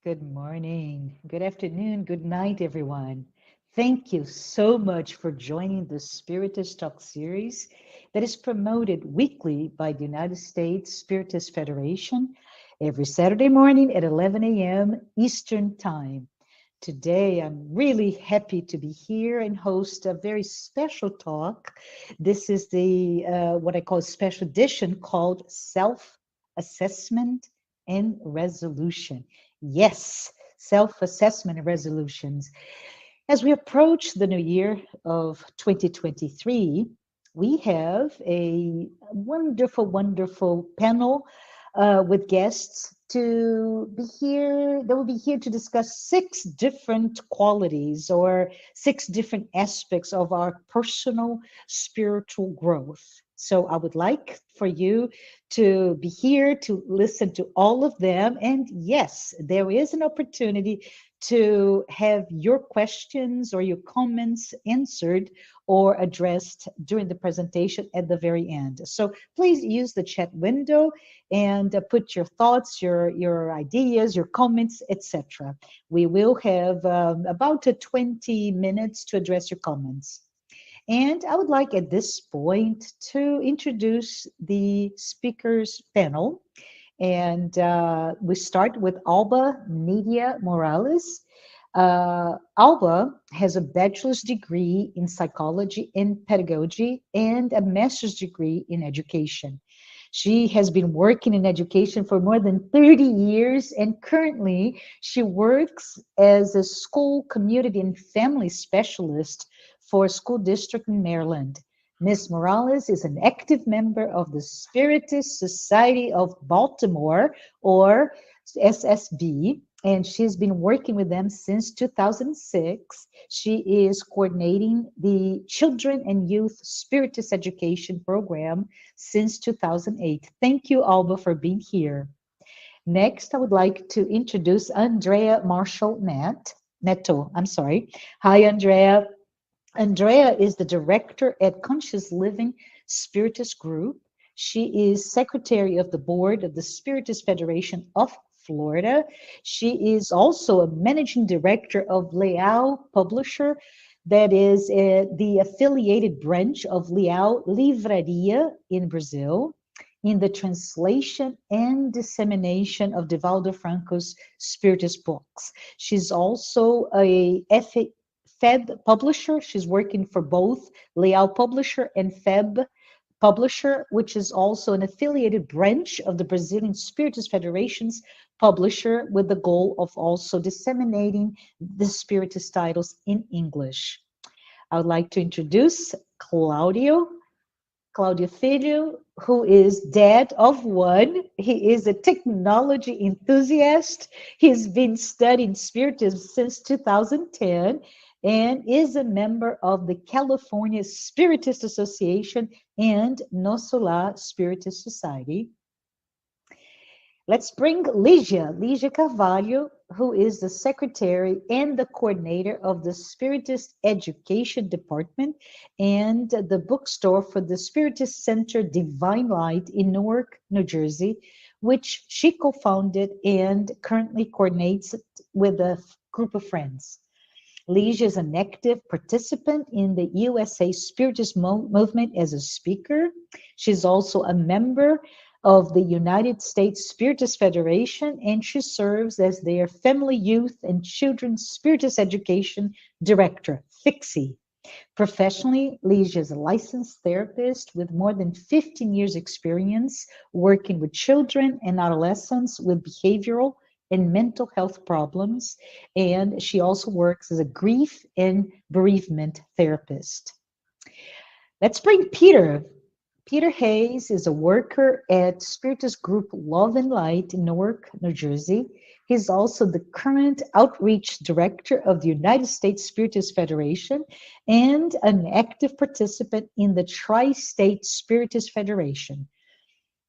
Good morning, good afternoon, good night, everyone. Thank you so much for joining the Spiritist Talk series that is promoted weekly by the United States Spiritist Federation every Saturday morning at 11 a.m. Eastern Time. Today, I'm really happy to be here and host a very special talk. This is the what I call a special edition called Self-Assessment and Resolution. Yes, self-assessment and resolutions. As we approach the new year of 2023, we have a wonderful, wonderful panel with guests to be here. They will be here to discuss 6 different qualities or 6 different aspects of our personal spiritual growth. So I would like for you to be here to listen to all of them. And yes, there is an opportunity to have your questions or your comments answered or addressed during the presentation at the very end. So please use the chat window and put your thoughts, your ideas, your comments, etc. We will have about 20 minutes to address your comments. And I would like at this point to introduce the speakers panel. And we start with Alba Nidia Morales. Alba has a bachelor's degree in psychology and pedagogy and a master's degree in education. She has been working in education for more than 30 years, and currently she works as a school, community, and family specialist for a school district in Maryland. Ms. Morales is an active member of the Spiritist Society of Baltimore, or SSB, and she's been working with them since 2006. She is coordinating the Children and Youth Spiritist Education Program since 2008. Thank you, Alba, for being here. Next, I would like to introduce Andrea Marshall Neto. I'm sorry. Hi, Andrea. Andrea is the director at Conscious Living Spiritist Group. She is secretary of the board of the Spiritist Federation of Florida. She is also a managing director of Leal Publisher, that is the affiliated branch of Leal Livraria in Brazil, in the translation and dissemination of Divaldo Franco's Spiritist books. She's also a FEB publisher. She's working for both Leal Publisher and FEB Publisher, which is also an affiliated branch of the Brazilian Spiritist Federation's publisher, with the goal of also disseminating the Spiritist titles in English. I would like to introduce Claudio Filho, who is dad of one. He is a technology enthusiast. He's been studying Spiritism since 2010 and is a member of the California Spiritist Association and NOSSOS Spiritist Society. Let's bring Ligia Carvalho, who is the secretary and the coordinator of the Spiritist Education Department and the bookstore for the Spiritist Center Divine Light in Newark, New Jersey, which she co-founded and currently coordinates with a group of friends. Ligia is an active participant in the USA Spiritist movement as a speaker. She's also a member of the United States Spiritist Federation, and she serves as their Family, Youth, and Children's Spiritist Education Director, FIXI. Professionally, Ligia is a licensed therapist with more than 15 years experience working with children and adolescents with behavioral and mental health problems, and she also works as a grief and bereavement therapist. Let's bring Peter. Peter Hayes is a worker at Spiritist Group Love and Light in Newark, New Jersey. He's also the current outreach director of the United States Spiritist Federation and an active participant in the Tri-State Spiritist Federation.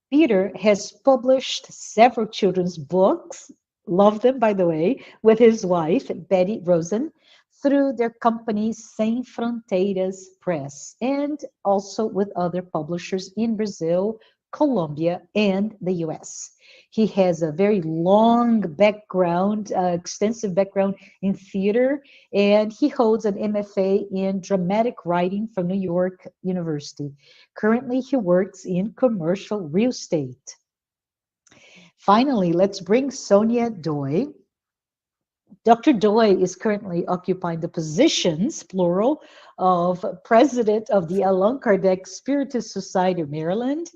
Peter has published several children's books, love them by the way, with his wife, Betty Rosen, through their company Sem Fronteiras Press, and also with other publishers in Brazil, Colombia, and the US. He has a very long background, extensive background in theater, and he holds an MFA in dramatic writing from New York University. Currently, he works in commercial real estate. Finally, let's bring Sonia Doi. Dr. Doi is currently occupying the positions, plural, of President of the Allan Kardec Spiritist Society of Maryland,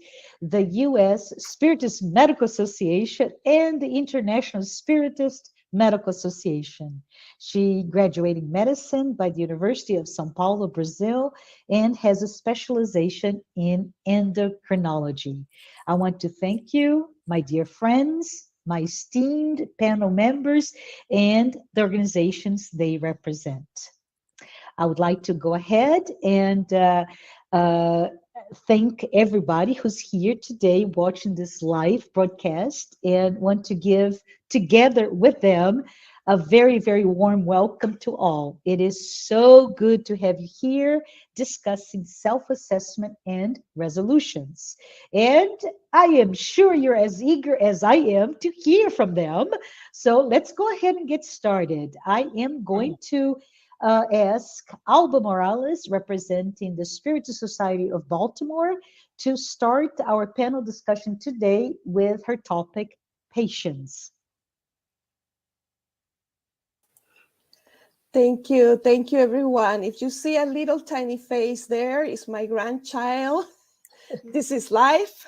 the U.S. Spiritist Medical Association, and the International Spiritist Medical Association. She graduated medicine by the University of São Paulo, Brazil, and has a specialization in endocrinology. I want to thank you, my dear friends, my esteemed panel members, and the organizations they represent. I would like to go ahead and thank everybody who's here today watching this live broadcast, and want to give together with them a very, very warm welcome to all. It is so good to have you here discussing self-assessment and resolutions. And I am sure you're as eager as I am to hear from them. So let's go ahead and get started. I am going to ask Alba Morales, representing the Spiritist Society of Baltimore, to start our panel discussion today with her topic, patience. Thank you everyone. If you see a little tiny face there, it's my grandchild. This is life.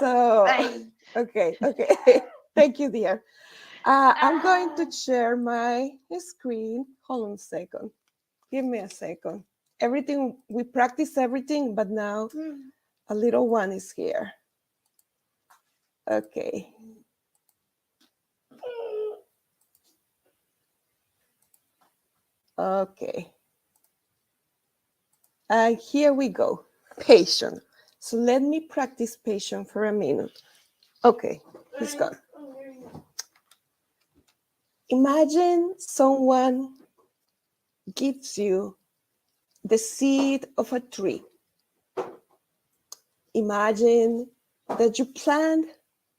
So, okay. Thank you, dear. I'm going to share my screen. Hold on a second. Give me a second. We practice everything, but now a little one is here. Okay. Okay. Here we go. Patience. So let me practice patience for a minute. Okay, he's gone. Imagine someone gives you the seed of a tree. Imagine that you plant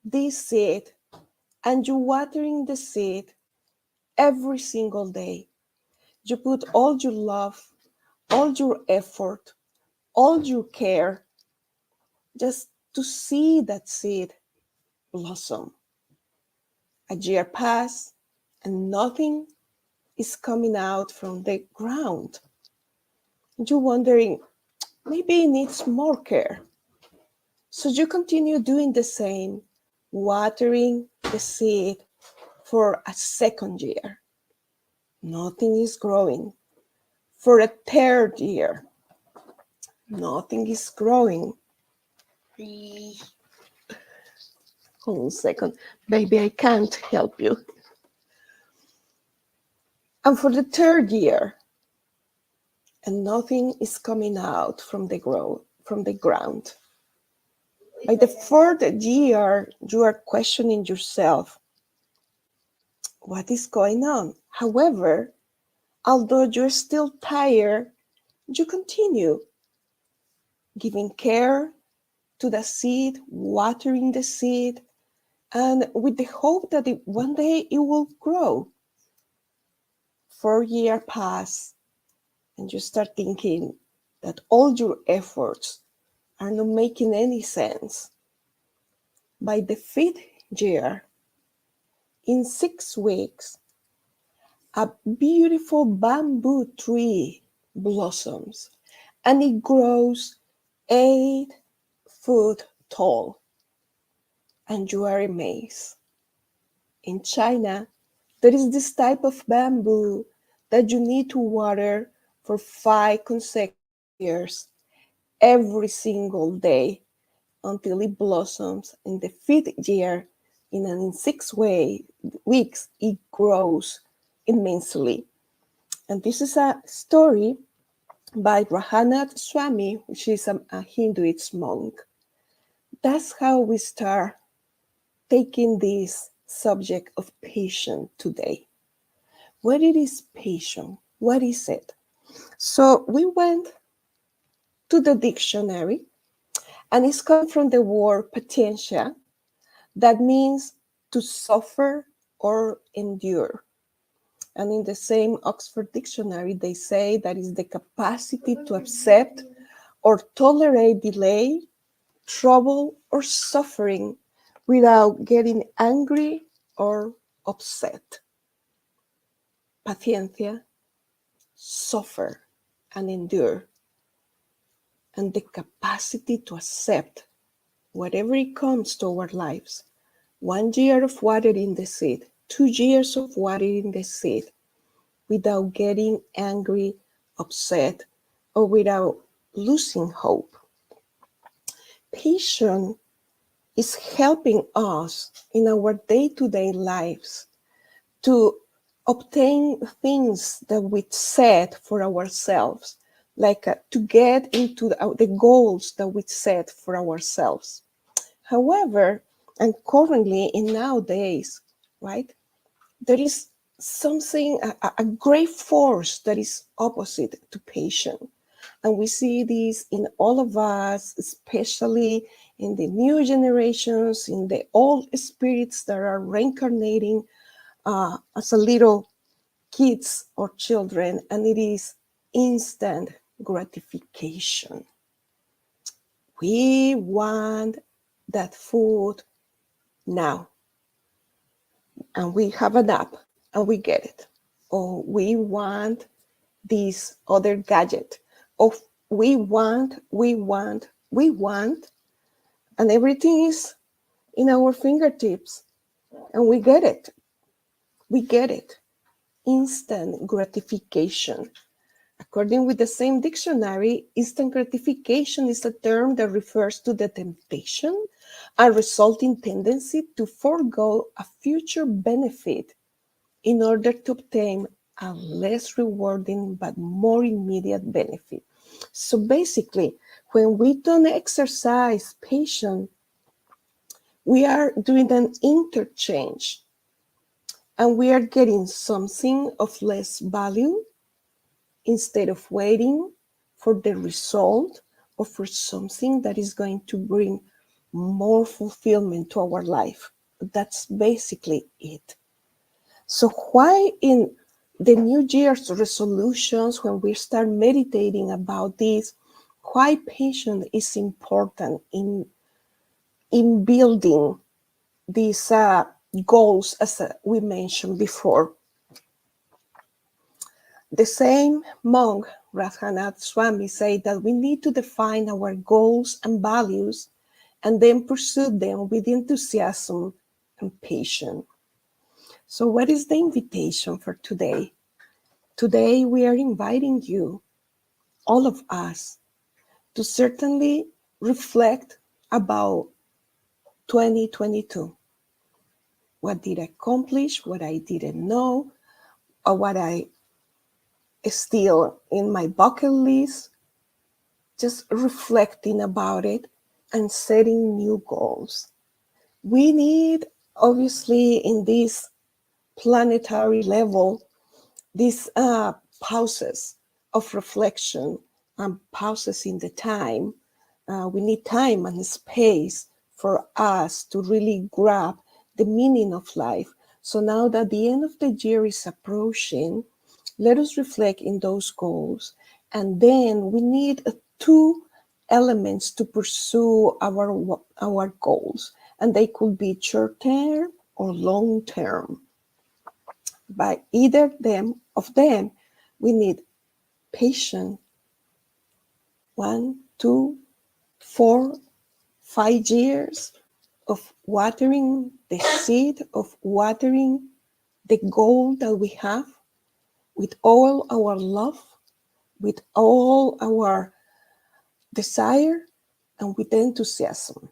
this seed and you're watering the seed every single day. You put all your love, all your effort, all your care, just to see that seed blossom. A year passed and nothing is coming out from the ground. You're wondering, maybe it needs more care. So you continue doing the same, watering the seed for a second year. Nothing is growing. For a third year, nothing is growing. Hold on a second. Baby, I can't help you. And for the third year, and nothing is coming out from the ground. By the fourth year, you are questioning yourself, what is going on? However, although you're still tired, you continue giving care to the seed, watering the seed, and with the hope that one day it will grow. 4 years pass, and you start thinking that all your efforts are not making any sense. By the 5th year, in 6 weeks, a beautiful bamboo tree blossoms, and it grows 8 foot tall. And you are amazed. In China, there is this type of bamboo that you need to water for 5 consecutive years, every single day, until it blossoms. In the 5th year, in 6 weeks, it grows immensely. And this is a story by Rahanath Swami, which is a Hinduist monk. That's how we start taking this subject of patience today. What it is patience? What is it? So we went to the dictionary, And it's come from the word patientia, that means to suffer or endure. And in the same Oxford Dictionary, they say that is the capacity to accept or tolerate delay, trouble, or suffering without getting angry or upset. Paciencia, suffer and endure, and the capacity to accept whatever it comes to our lives. 1 year of watering the seed, 2 years of watering the seed, without getting angry, upset, or without losing hope. Patience is helping us in our day-to-day lives to obtain things that we set for ourselves, like to get into the goals that we set for ourselves. However, and currently in nowadays, right, there is something, a great force that is opposite to patience. And we see this in all of us, especially in the new generations, in the old spirits that are reincarnating as a little kids or children, and it is instant gratification. We want that food now, and we have an app and we get it. Or we want this other gadget. Or we want, and everything is in our fingertips, and we get it. We get it. Instant gratification. According with the same dictionary, instant gratification is a term that refers to the temptation and resulting tendency to forego a future benefit in order to obtain a less rewarding but more immediate benefit. So basically, when we don't exercise patience, we are doing an interchange, and we are getting something of less value instead of waiting for the result or for something that is going to bring more fulfillment to our life. That's basically it. So why in the New Year's resolutions, when we start meditating about this, why patience is important in building these goals, as we mentioned before. The same monk, Radhanath Swami, said that we need to define our goals and values and then pursue them with enthusiasm and patience. So what is the invitation for today? Today we are inviting you, all of us, to certainly reflect about 2022. What did I accomplish? What I didn't know? Or what I still in my bucket list? Just reflecting about it and setting new goals. We need, obviously, in this planetary level, these pauses of reflection and pauses in the time. We need time and space for us to really grab the meaning of life. So now that the end of the year is approaching, let us reflect in those goals. And then we need 2 elements to pursue our goals. And they could be short-term or long-term. By either of them, we need patience. 1, 2, 4, 5 years of watering the seed, of watering the goal that we have with all our love, with all our desire, and with enthusiasm.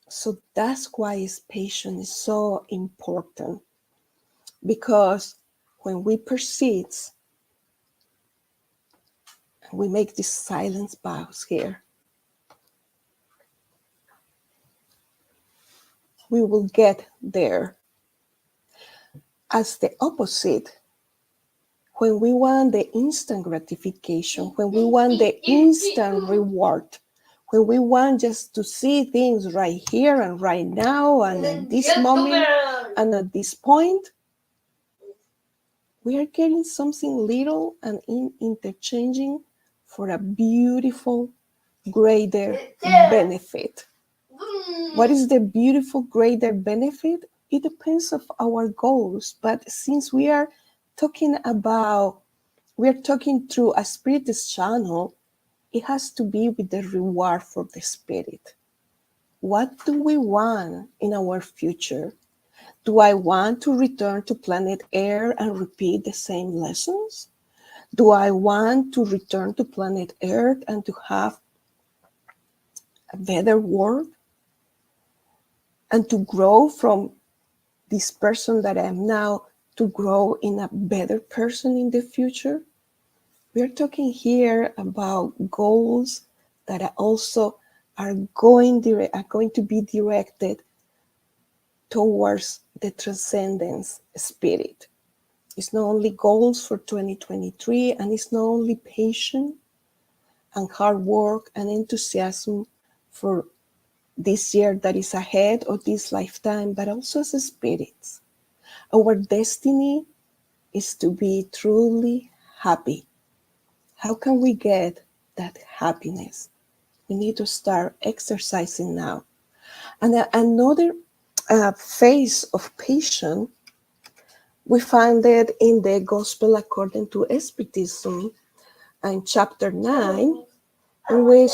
So that's why patience is so important. Because when we persist, we make this silence pause here, we will get there. As the opposite, when we want the instant gratification, when we want the instant reward, when we want just to see things right here and right now and in this moment and at this point, we are getting something little and interchanging for a beautiful, greater benefit. What is the beautiful, greater benefit? It depends of our goals, but since we are talking through a spiritist channel, it has to be with the reward for the spirit. What do we want in our future? Do I want to return to planet Earth and repeat the same lessons? Do I want to return to planet Earth and to have a better world? And to grow from this person that I am now to grow in a better person in the future? We're talking here about goals that are also are going to be directed towards the transcendence spirit. It's not only goals for 2023, and it's not only patience and hard work and enthusiasm for this year that is ahead or this lifetime, but also as spirits. Our destiny is to be truly happy. How can we get that happiness? We need to start exercising now. And another phase of patience, we find it in the Gospel according to Spiritism, in chapter 9, in which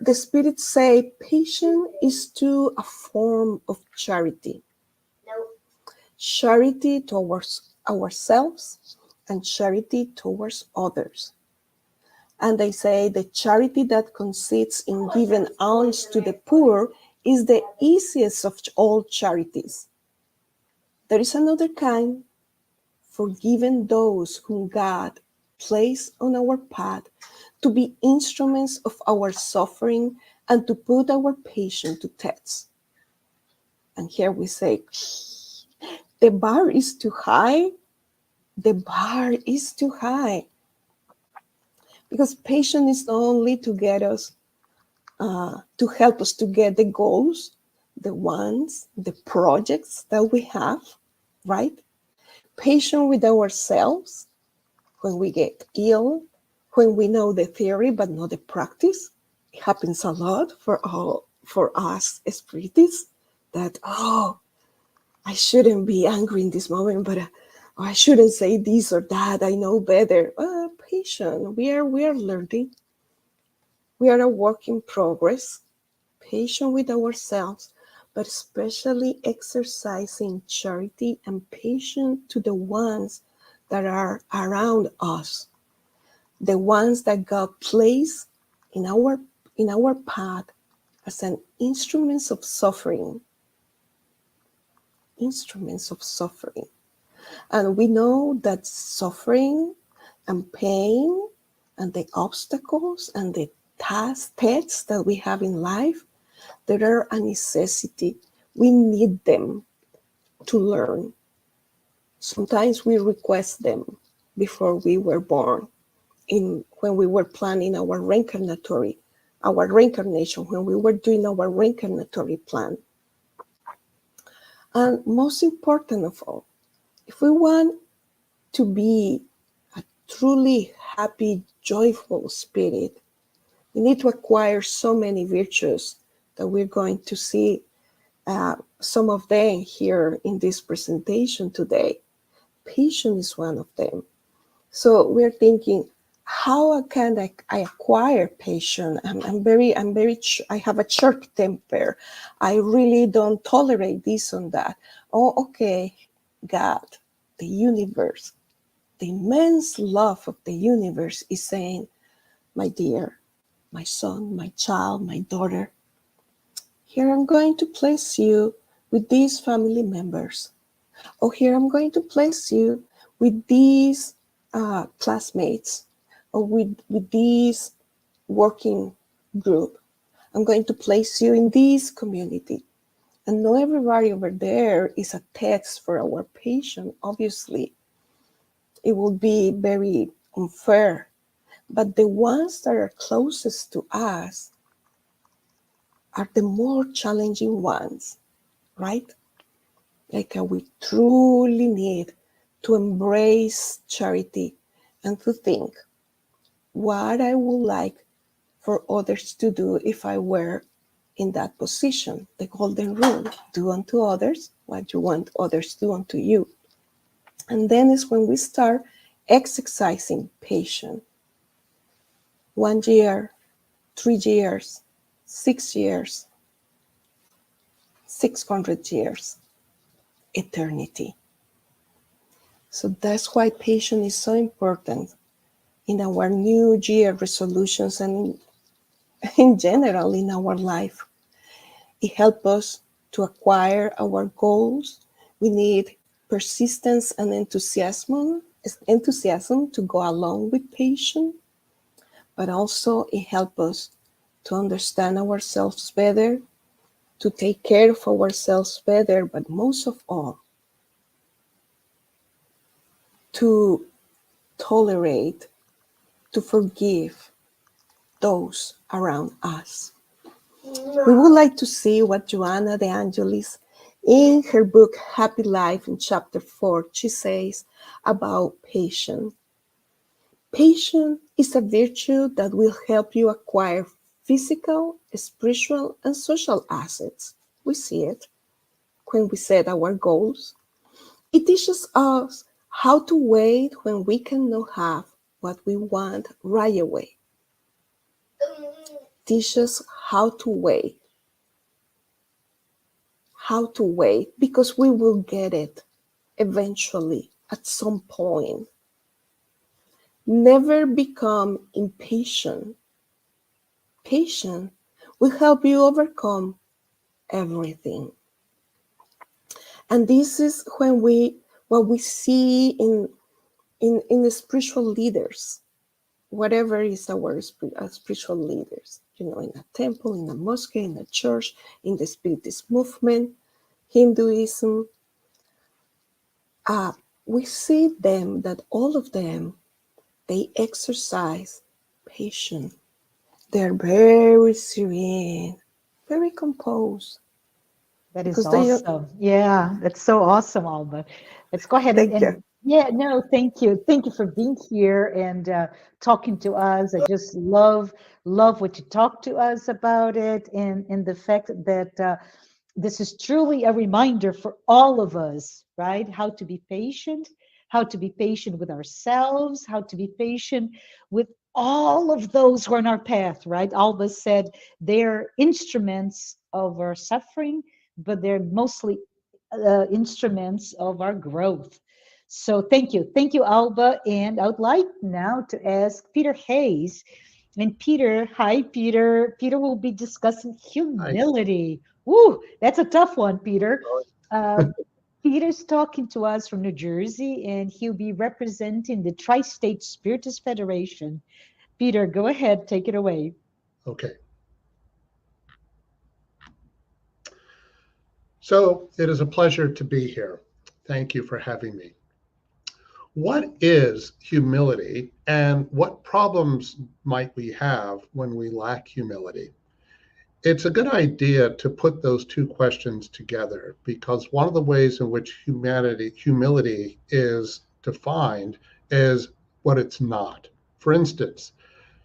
the spirits say patience is too a form of charity. Charity towards ourselves and charity towards others. And they say the charity that consists in giving alms to the poor is the easiest of all charities. There is another kind, forgiving those whom God placed on our path to be instruments of our suffering and to put our patience to test. And here we say, the bar is too high. The bar is too high. Because patience is not only to get us, to help us to get the goals, the wants, the projects that we have, right? Patience with ourselves when we get ill, when we know the theory but not the practice. It happens a lot for us spiritists that, I shouldn't be angry in this moment, but I shouldn't say this or that. I know better. Patient. We are learning. We are a work in progress. Patient with ourselves, but especially exercising charity and patience to the ones that are around us, the ones that God placed in our path as an instruments of suffering. Instruments of suffering. And we know that suffering and pain and the obstacles and the tests that we have in life, they are a necessity. We need them to learn. Sometimes we request them before we were born, when we were planning our reincarnation, when we were doing our reincarnatory plan. And most important of all, if we want to be a truly happy, joyful spirit, we need to acquire so many virtues that we're going to see some of them here in this presentation today. Patience is one of them. So we're thinking, how can I acquire patience? I have a short temper. I really don't tolerate this and that. Oh, okay, God, the universe, the immense love of the universe is saying, my dear, my son, my child, my daughter, here I'm going to place you with these family members. Oh, here I'm going to place you with these classmates, or with this working group. I'm going to place you in this community. And not everybody over there is a test for our patient. Obviously, it will be very unfair. But the ones that are closest to us, are the more challenging ones, right? Like we truly need to embrace charity and to think what I would like for others to do if I were in that position. The golden rule, do unto others what you want others to do unto you. And then is when we start exercising patience. 1 year, 3 years, 6 years, 600 years, eternity. So that's why patience is so important in our New Year resolutions and in general in our life. It helps us to acquire our goals. We need persistence and enthusiasm to go along with patience, but also it helps us to understand ourselves better, to take care of ourselves better, but most of all, to tolerate, to forgive those around us. We would like to see what Joanna de Angelis, in her book Happy Life, in chapter 4, she says about patience. Patience is a virtue that will help you acquire physical, spiritual, and social assets. We see it when we set our goals. It teaches us how to wait when we cannot have what we want right away. Teaches how to wait. How to wait, because we will get it eventually at some point. Never become impatient. Patience will help you overcome everything. And this is when what we see in the spiritual leaders, whatever is our spiritual leaders, in a temple, in a mosque, in a church, in the Spiritist movement, Hinduism, we see them, that all of them, they exercise patience. They're very serene, very composed. That is awesome. Yeah, that's so awesome, Alba. Let's go ahead Thank and you. yeah, no, thank you. Thank you for being here and talking to us. I just love what you talked to us about it, and the fact that this is truly a reminder for all of us, right? How to be patient, with ourselves, how to be patient with all of those who are on our path, right? Alba said they're instruments of our suffering, but they're mostly instruments of our growth. So thank you, Alba. And I would like now to ask Peter Hayes. And Peter, hi, Peter. Peter will be discussing humility. Woo, that's a tough one, Peter. Peter's talking to us from New Jersey, and he'll be representing the Tri-State Spiritist Federation. Peter, go ahead, take it away. Okay. So it is a pleasure to be here. Thank you for having me. What is humility, and what problems might we have when we lack humility? It's a good idea to put those two questions together, because one of the ways in which humility is defined is what it's not. For instance,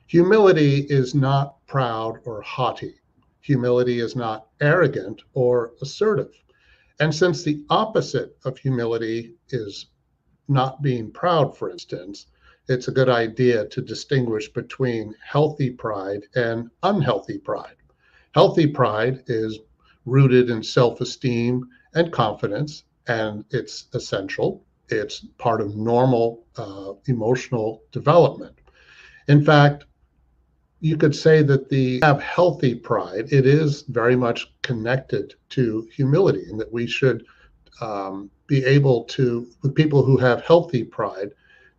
humility is not proud or haughty. Humility is not arrogant or assertive. And since the opposite of humility is not being proud, for instance, it's a good idea to distinguish between healthy pride and unhealthy pride. Healthy pride is rooted in self-esteem and confidence, and it's essential. It's part of normal emotional development. In fact, you could say that have healthy pride, it is very much connected to humility, and that we should be able to, the people who have healthy pride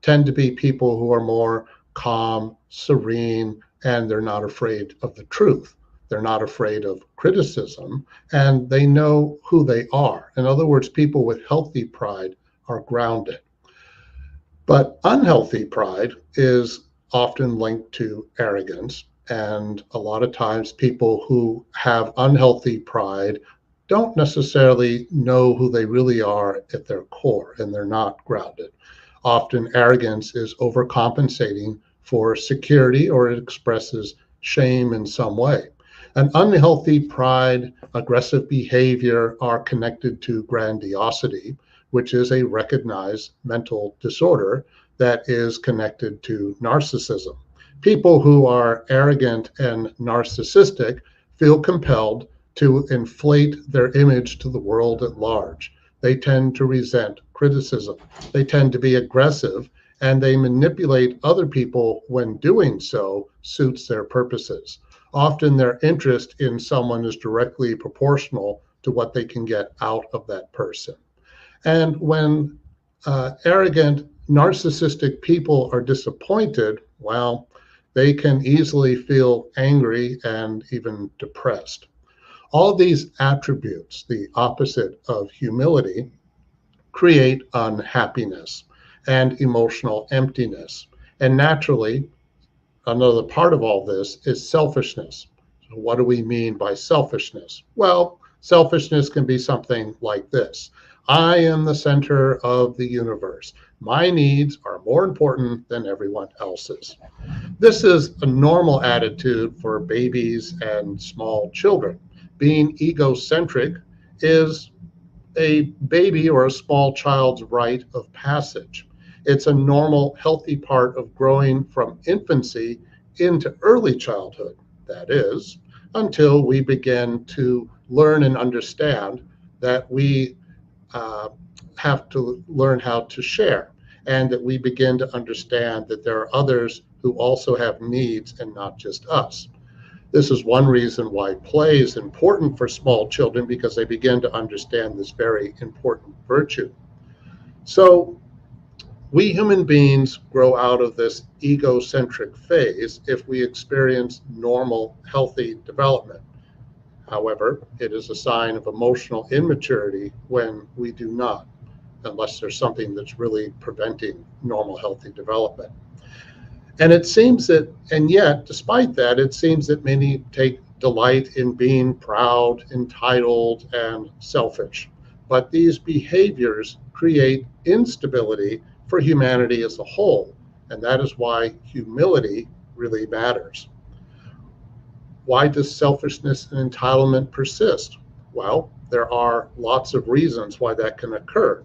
tend to be people who are more calm, serene, and they're not afraid of the truth. They're not afraid of criticism, and they know who they are. In other words, people with healthy pride are grounded. But unhealthy pride is often linked to arrogance, And a lot of times people who have unhealthy pride don't necessarily know who they really are at their core, and they're not grounded. Often arrogance is overcompensating for security, or it expresses shame in some way. An unhealthy pride, aggressive behavior are connected to grandiosity, which is a recognized mental disorder that is connected to narcissism. People who are arrogant and narcissistic feel compelled to inflate their image to the world at large. They tend to resent criticism. They tend to be aggressive, and they manipulate other people when doing so suits their purposes. Often their interest in someone is directly proportional to what they can get out of that person. And when arrogant, narcissistic people are disappointed, well, they can easily feel angry and even depressed. All these attributes, the opposite of humility, create unhappiness and emotional emptiness. And naturally, another part of all this is selfishness. So what do we mean by selfishness? Well, selfishness can be something like this. I am the center of the universe. My needs are more important than everyone else's. This is a normal attitude for babies and small children. Being egocentric is a baby or a small child's rite of passage. It's a normal, healthy part of growing from infancy into early childhood. That is, until we begin to learn and understand that we have to learn how to share, and that we begin to understand that there are others who also have needs and not just us. This is one reason why play is important for small children, because they begin to understand this very important virtue. So we human beings grow out of this egocentric phase if we experience normal, healthy development. However, it is a sign of emotional immaturity when we do not, unless there's something that's really preventing normal, healthy development. And it seems that, and yet, despite that, it seems that many take delight in being proud, entitled, and selfish. But these behaviors create instability for humanity as a whole, and that is why humility really matters. Why does selfishness and entitlement persist? Well, there are lots of reasons why that can occur.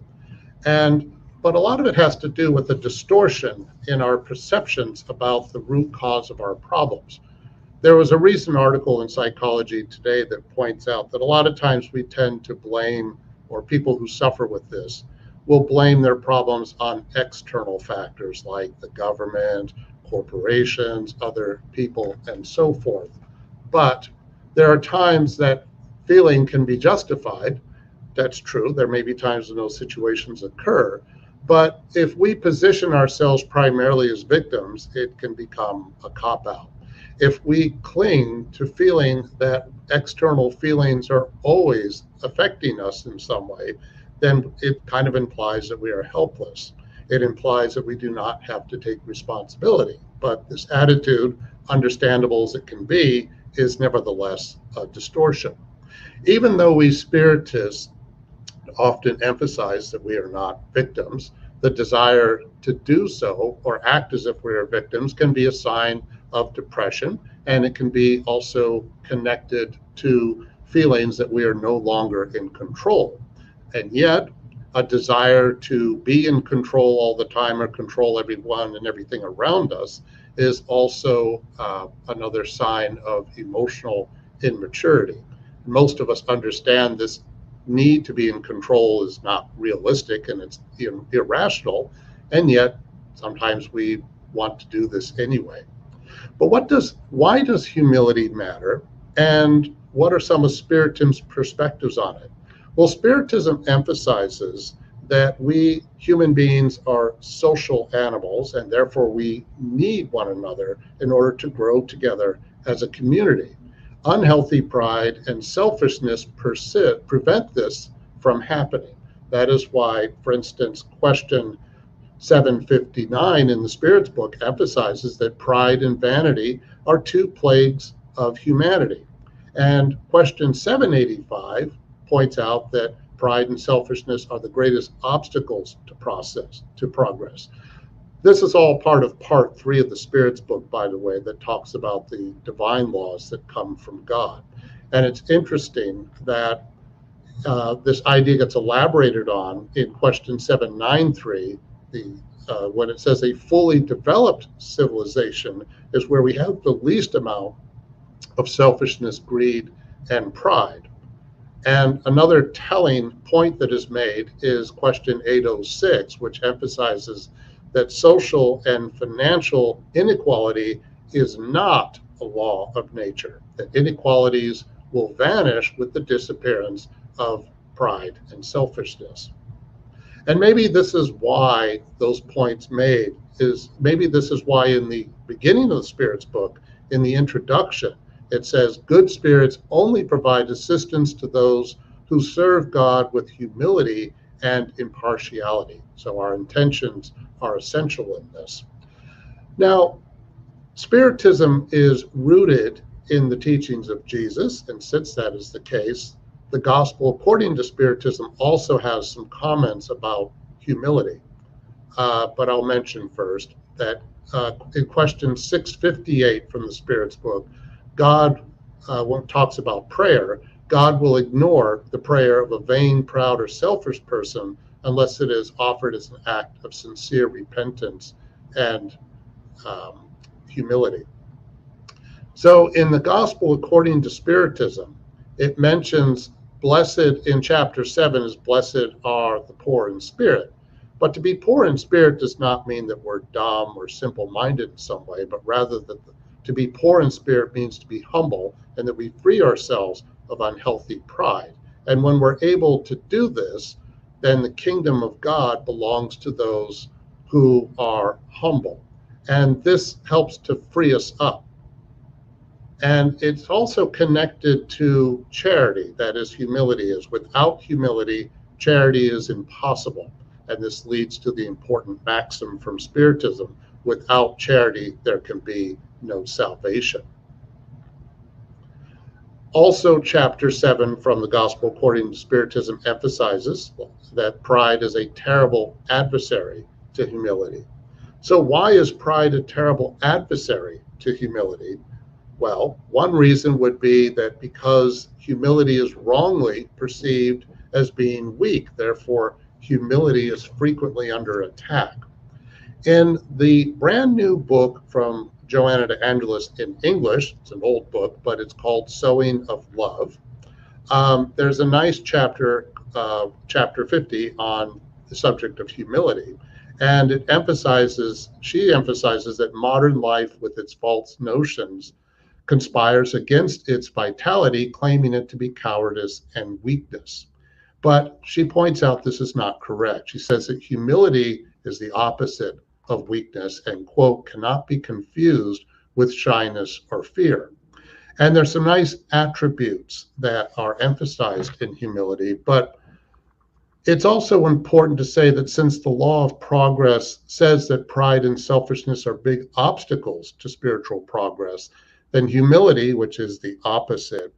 But a lot of it has to do with the distortion in our perceptions about the root cause of our problems. There was a recent article in Psychology Today that points out that a lot of times we tend to blame, or people who suffer with this, will blame their problems on external factors like the government, corporations, other people, and so forth. But there are times that feeling can be justified. That's true. There may be times when those situations occur. But if we position ourselves primarily as victims, it can become a cop-out. If we cling to feeling that external feelings are always affecting us in some way, then it kind of implies that we are helpless. It implies that we do not have to take responsibility. But this attitude, understandable as it can be, is nevertheless a distortion. Even though we spiritists often emphasize that we are not victims, the desire to do so or act as if we are victims can be a sign of depression, and it can be also connected to feelings that we are no longer in control. And yet, a desire to be in control all the time or control everyone and everything around us is also another sign of emotional immaturity. Most of us understand this need to be in control is not realistic and it's irrational, and yet sometimes we want to do this anyway. But why does humility matter, and what are some of Spiritism's perspectives on it? Well, Spiritism emphasizes that we human beings are social animals, and therefore we need one another in order to grow together as a community. Unhealthy pride and selfishness prevent this from happening. That is why, for instance, question 759 in the Spirit's book emphasizes that pride and vanity are two plagues of humanity. And question 785 points out that pride and selfishness are the greatest obstacles to progress. This is all part of part 3 of the Spirit's book, by the way, that talks about the divine laws that come from God. And it's interesting that this idea gets elaborated on in question 793, when it says a fully developed civilization is where we have the least amount of selfishness, greed, and pride. And another telling point that is made is question 806, which emphasizes that social and financial inequality is not a law of nature, that inequalities will vanish with the disappearance of pride and selfishness. And maybe this is why those points made maybe this is why in the beginning of the Spirit's book, in the introduction, it says, good spirits only provide assistance to those who serve God with humility and impartiality. So our intentions are essential in this. Now, Spiritism is rooted in the teachings of Jesus, and since that is the case, the Gospel according to Spiritism also has some comments about humility. But I'll mention first that in question 658 from the Spirit's book, God, when it talks about prayer, God will ignore the prayer of a vain, proud, or selfish person unless it is offered as an act of sincere repentance and humility. So in the Gospel according to Spiritism, it mentions blessed in chapter 7 is blessed are the poor in spirit. But to be poor in spirit does not mean that we're dumb or simple-minded in some way, but rather that to be poor in spirit means to be humble and that we free ourselves of unhealthy pride. And when we're able to do this, then the kingdom of God belongs to those who are humble. And this helps to free us up. And it's also connected to charity, that is, humility is. Without humility, charity is impossible. And this leads to the important maxim from Spiritism, without charity, there can be no salvation. Also, chapter 7 from the Gospel according to Spiritism emphasizes that pride is a terrible adversary to humility. So why is pride a terrible adversary to humility? Well, one reason would be that because humility is wrongly perceived as being weak, therefore humility is frequently under attack. In the brand new book from Joanna de Angelis in English, it's an old book, but it's called Sowing of Love. There's a nice chapter, chapter 50, on the subject of humility. And she emphasizes that modern life with its false notions conspires against its vitality, claiming it to be cowardice and weakness. But she points out this is not correct. She says that humility is the opposite of weakness and, quote, cannot be confused with shyness or fear. And there's some nice attributes that are emphasized in humility, but it's also important to say that since the law of progress says that pride and selfishness are big obstacles to spiritual progress, then humility, which is the opposite,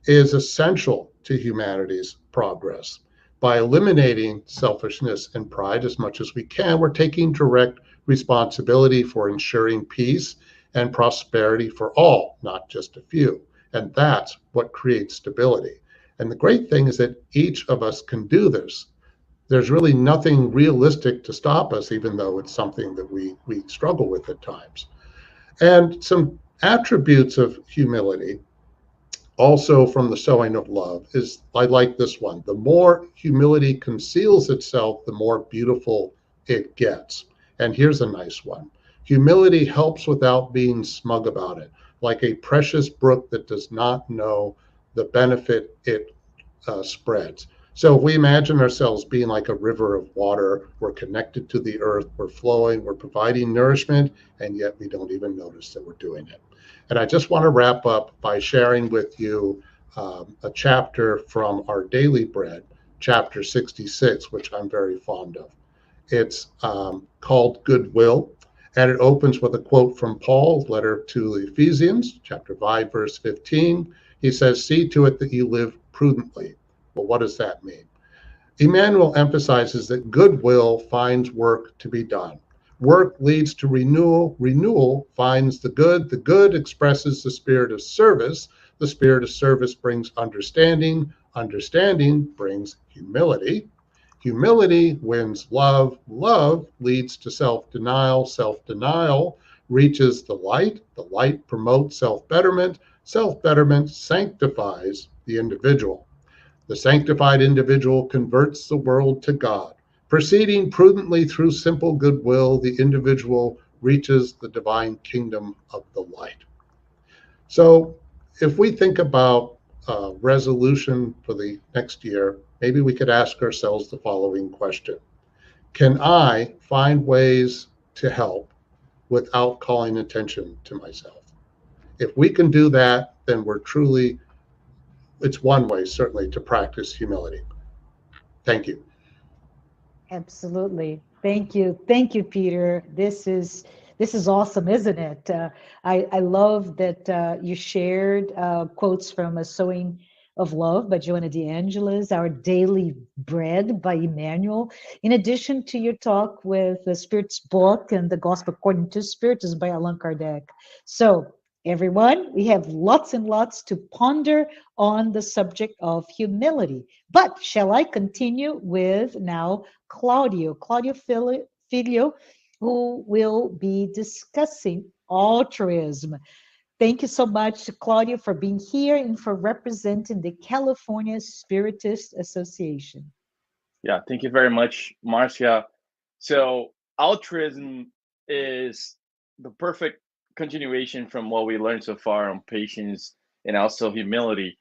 is essential to humanity's progress. By eliminating selfishness and pride as much as we can, we're taking direct responsibility for ensuring peace and prosperity for all, not just a few. And that's what creates stability. And the great thing is that each of us can do this. There's really nothing realistic to stop us, even though it's something that we struggle with at times. And some attributes of humility, also from the Sowing of Love, is, I like this one. The more humility conceals itself, the more beautiful it gets. And here's a nice one. Humility helps without being smug about it, like a precious brook that does not know the benefit it spreads. So if we imagine ourselves being like a river of water, we're connected to the earth, we're flowing, we're providing nourishment, and yet we don't even notice that we're doing it. And I just want to wrap up by sharing with you a chapter from our Daily Bread, chapter 66, which I'm very fond of. It's called Goodwill, and it opens with a quote from Paul's letter to the Ephesians, chapter 5, verse 15. He says, "See to it that you live prudently." Well, what does that mean? Emmanuel emphasizes that goodwill finds work to be done. Work leads to renewal. Renewal finds the good. The good expresses the spirit of service. The spirit of service brings understanding. Understanding brings humility. Humility wins love. Love leads to self-denial. Self-denial reaches the light. The light promotes self-betterment. Self-betterment sanctifies the individual. The sanctified individual converts the world to God. Proceeding prudently through simple goodwill, the individual reaches the divine kingdom of the light. So if we think about a resolution for the next year, maybe we could ask ourselves the following question. Can I find ways to help without calling attention to myself? If we can do that, then we're truly, it's one way certainly to practice humility. Thank you. Absolutely. Thank you. Thank you, Peter. This is awesome, isn't it? I love that you shared quotes from A Sowing of Love by Joanna de Angelis, Our Daily Bread by Emmanuel, in addition to your talk with the Spirit's book and the Gospel According to Spiritism by Allan Kardec. So, everyone, we have lots and lots to ponder on the subject of humility. But shall I continue with now Claudio Filio, who will be discussing altruism. Thank you so much, Claudio, for being here and for representing the California Spiritist Association. Yeah, thank you very much, Marcia. So altruism is the perfect continuation from what we learned so far on patience and also humility.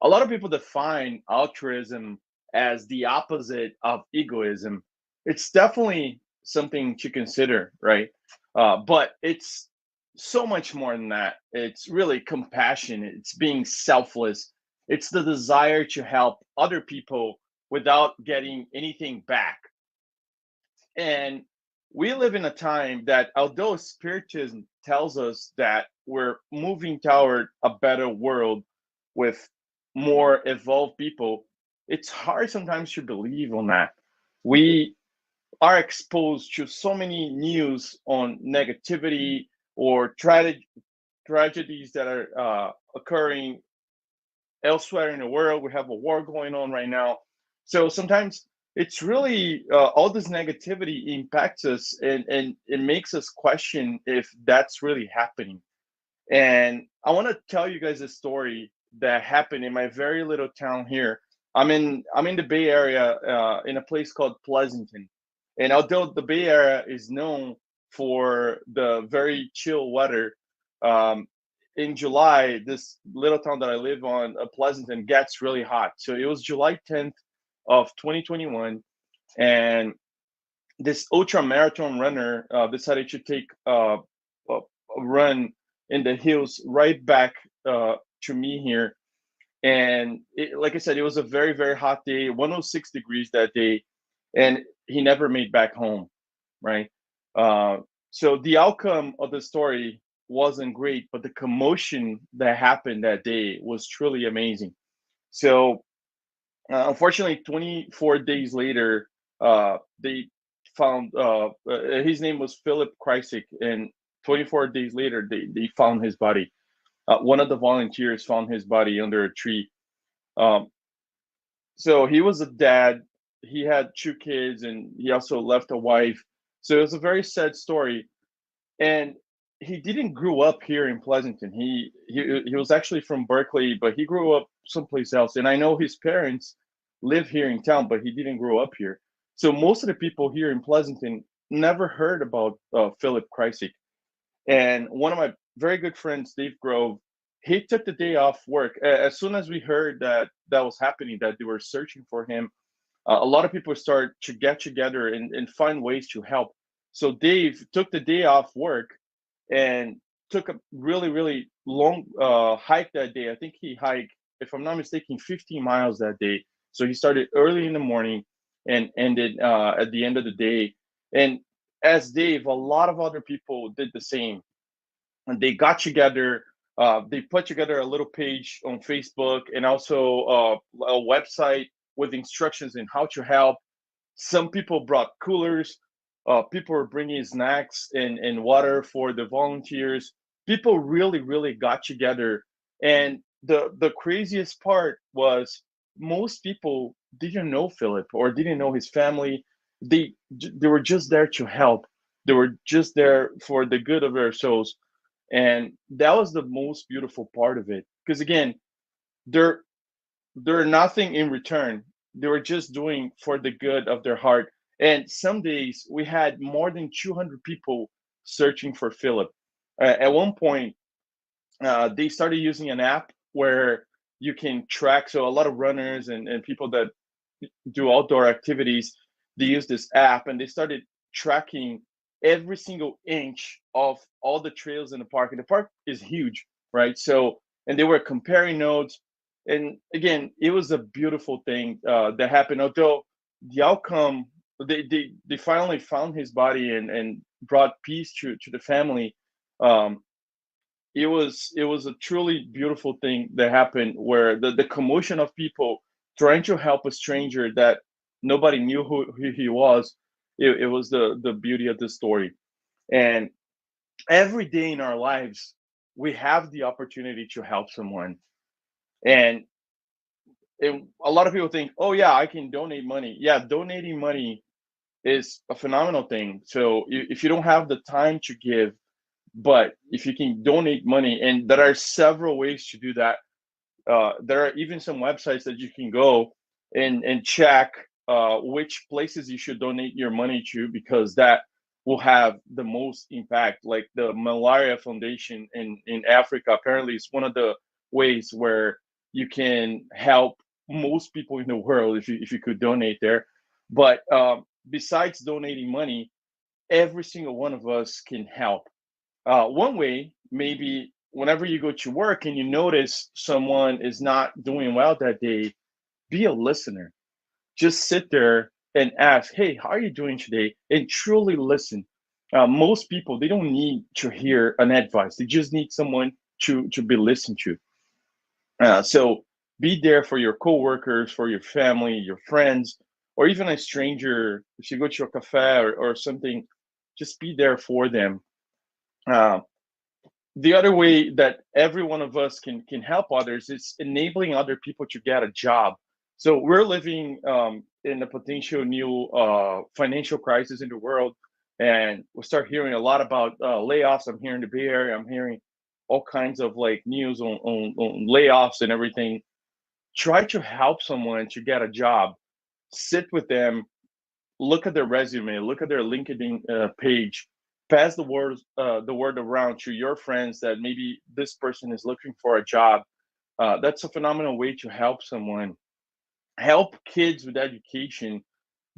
A lot of people define altruism as the opposite of egoism. It's definitely something to consider, right? But it's so much more than that. It's really compassion. It's being selfless. It's the desire to help other people without getting anything back. And we live in a time that, although Spiritism tells us that we're moving toward a better world with more evolved people, it's hard sometimes to believe on that. We are exposed to so many news on negativity or tragedies that are occurring elsewhere in the world. We have a war going on right now. So sometimes it's really all this negativity impacts us, and it makes us question if that's really happening. And I want to tell you guys a story that happened in my very little town here. I'm in the Bay Area, in a place called Pleasanton. And although the Bay Area is known for the very chill weather, in July, this little town that I live on, Pleasanton, gets really hot. So it was July 10th of 2021, and this ultra marathon runner decided to take a run in the hills right back to me here. And like I said, it was a very, very hot day, 106 degrees that day, and he never made back home, right? So the outcome of the story wasn't great, but the commotion that happened that day was truly amazing. So unfortunately, 24 days later, they found his name was Philip Kreisig, and 24 days later, they found his body. One of the volunteers found his body under a tree. So he was a dad. He had 2 kids, and he also left a wife. So it was a very sad story. And he didn't grow up here in Pleasanton. He was actually from Berkeley, but he grew up someplace else. And I know his parents live here in town, but he didn't grow up here. So most of the people here in Pleasanton never heard about Philip Kreisig. And one of my very good friends, Dave Grove, he took the day off work. As soon as we heard that that was happening, that they were searching for him, a lot of people start to get together and find ways to help. So Dave took the day off work and took a really, really long hike that day. I think he hiked, if I'm not mistaken, 15 miles that day. So he started early in the morning and ended at the end of the day. And as Dave, a lot of other people did the same. And they got together, they put together a little page on Facebook and also a website with instructions in how to help. Some people brought coolers. People were bringing snacks and water for the volunteers. People really, really got together. And the craziest part was most people didn't know Philip or didn't know his family. They were just there to help. They were just there for the good of their souls. And that was the most beautiful part of it. Because again, they're they're nothing in return. They were just doing for the good of their heart. And some days we had more than 200 people searching for Philip. At one point, they started using an app where you can track. So a lot of runners and people that do outdoor activities, they use this app and they started tracking every single inch of all the trails in the park. And the park is huge, right? So, and they were comparing notes. And again, it was a beautiful thing that happened. Although the outcome, they finally found his body and brought peace to the family. Um, it was a truly beautiful thing that happened where the commotion of people trying to help a stranger that nobody knew who he was. It was the beauty of the story. And every day in our lives we have the opportunity to help someone. And a lot of people think, oh yeah, I can donate money. Yeah, donating money is a phenomenal thing. So if you don't have the time to give, but if you can donate money, and there are several ways to do that. There are even some websites that you can go and check which places you should donate your money to, because that will have the most impact. Like the Malaria Foundation in Africa, apparently is one of the ways where you can help most people in the world if you could donate there. But besides donating money, every single one of us can help. One way, maybe whenever you go to work and you notice someone is not doing well that day, be a listener. Just sit there and ask, hey, how are you doing today? And truly listen. Most people, they don't need to hear an advice. They just need someone to be listened to. So be there for your coworkers, for your family, your friends, or even a stranger. If you go to a cafe or something, just be there for them. Uh, the other way that every one of us can help others is enabling other people to get a job. So we're living in a potential new financial crisis in the world, and we start hearing a lot about layoffs. I'm here in the Bay Area. I'm hearing all kinds of like news on layoffs and everything. Try to help someone to get a job. Sit with them, look at their resume, look at their LinkedIn page, pass the word around to your friends that maybe this person is looking for a job. That's a phenomenal way to help someone. Help kids with education.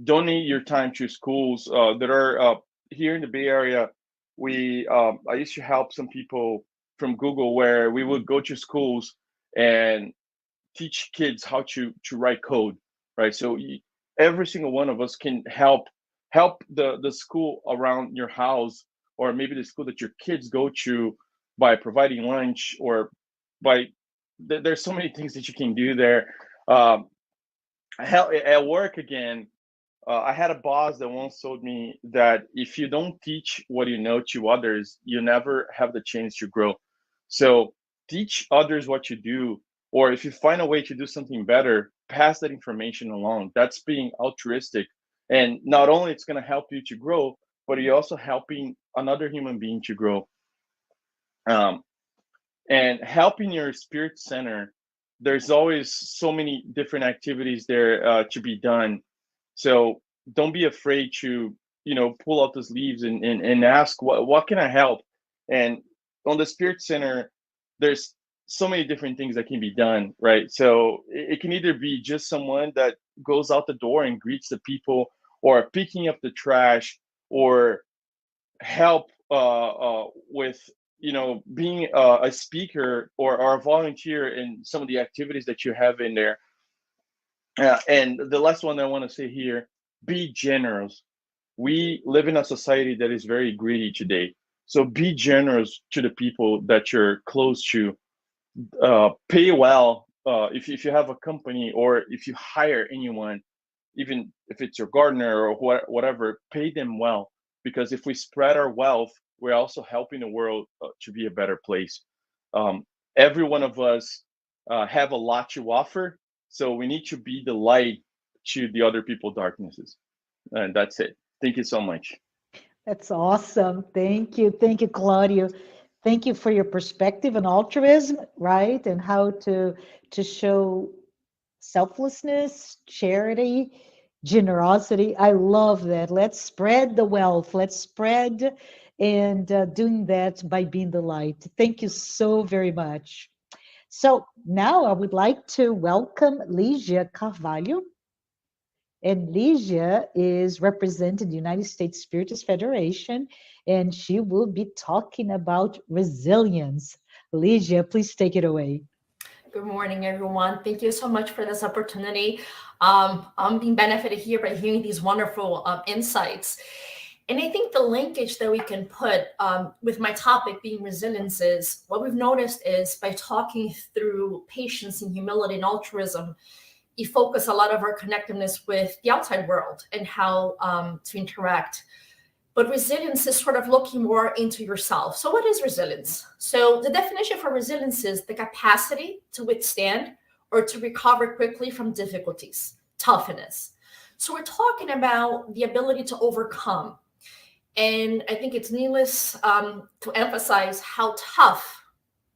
Donate your time to schools that are here in the Bay Area. We I used to help some people from Google where we would go to schools and teach kids how to write code, right? So every single one of us can help the school around your house, or maybe the school that your kids go to, by providing lunch, or by there's so many things that you can do there. Um, at work again, I had a boss that once told me that if you don't teach what you know to others, you never have the chance to grow. So teach others what you do, or if you find a way to do something better, pass that information along. That's being altruistic. And not only it's going to help you to grow, but you're also helping another human being to grow. Um, and helping your spirit center, there's always so many different activities there to be done. So don't be afraid to pull out those leaves and ask what can I help. And on the spirit center, there's so many different things that can be done, right? So it can either be just someone that goes out the door and greets the people, or picking up the trash, or help with being a speaker, or a volunteer in some of the activities that you have in there. And the last one I want to say here: be generous. we live in a society that is very greedy today. So be generous to the people that you're close to. Pay well. If you have a company or if you hire anyone, even if it's your gardener or whatever, pay them well. Because if we spread our wealth, we're also helping the world to be a better place. Every one of us have a lot to offer, so we need to be the light to the other people's darknesses. And that's it. Thank you so much. That's awesome. Thank you. Thank you, Claudio. Thank you for your perspective on altruism, right? And how to show selflessness, charity, generosity. I love that. Let's spread the wealth. Let's spread, and doing that by being the light. Thank you so very much. So now I would like to welcome Ligia Carvalho. And Ligia is representing the United States Spiritist Federation, and she will be talking about resilience. Ligia, please take it away. Good morning, everyone. Thank you so much for this opportunity. I'm being benefited here by hearing these wonderful insights. And I think the linkage that we can put with my topic being resilience is what we've noticed is by talking through patience and humility and altruism, you focus a lot of our connectedness with the outside world and how to interact. But resilience is sort of looking more into yourself. So what is resilience? So the definition for resilience is the capacity to withstand or to recover quickly from difficulties, toughness. So we're talking about the ability to overcome. And I think it's needless to emphasize how tough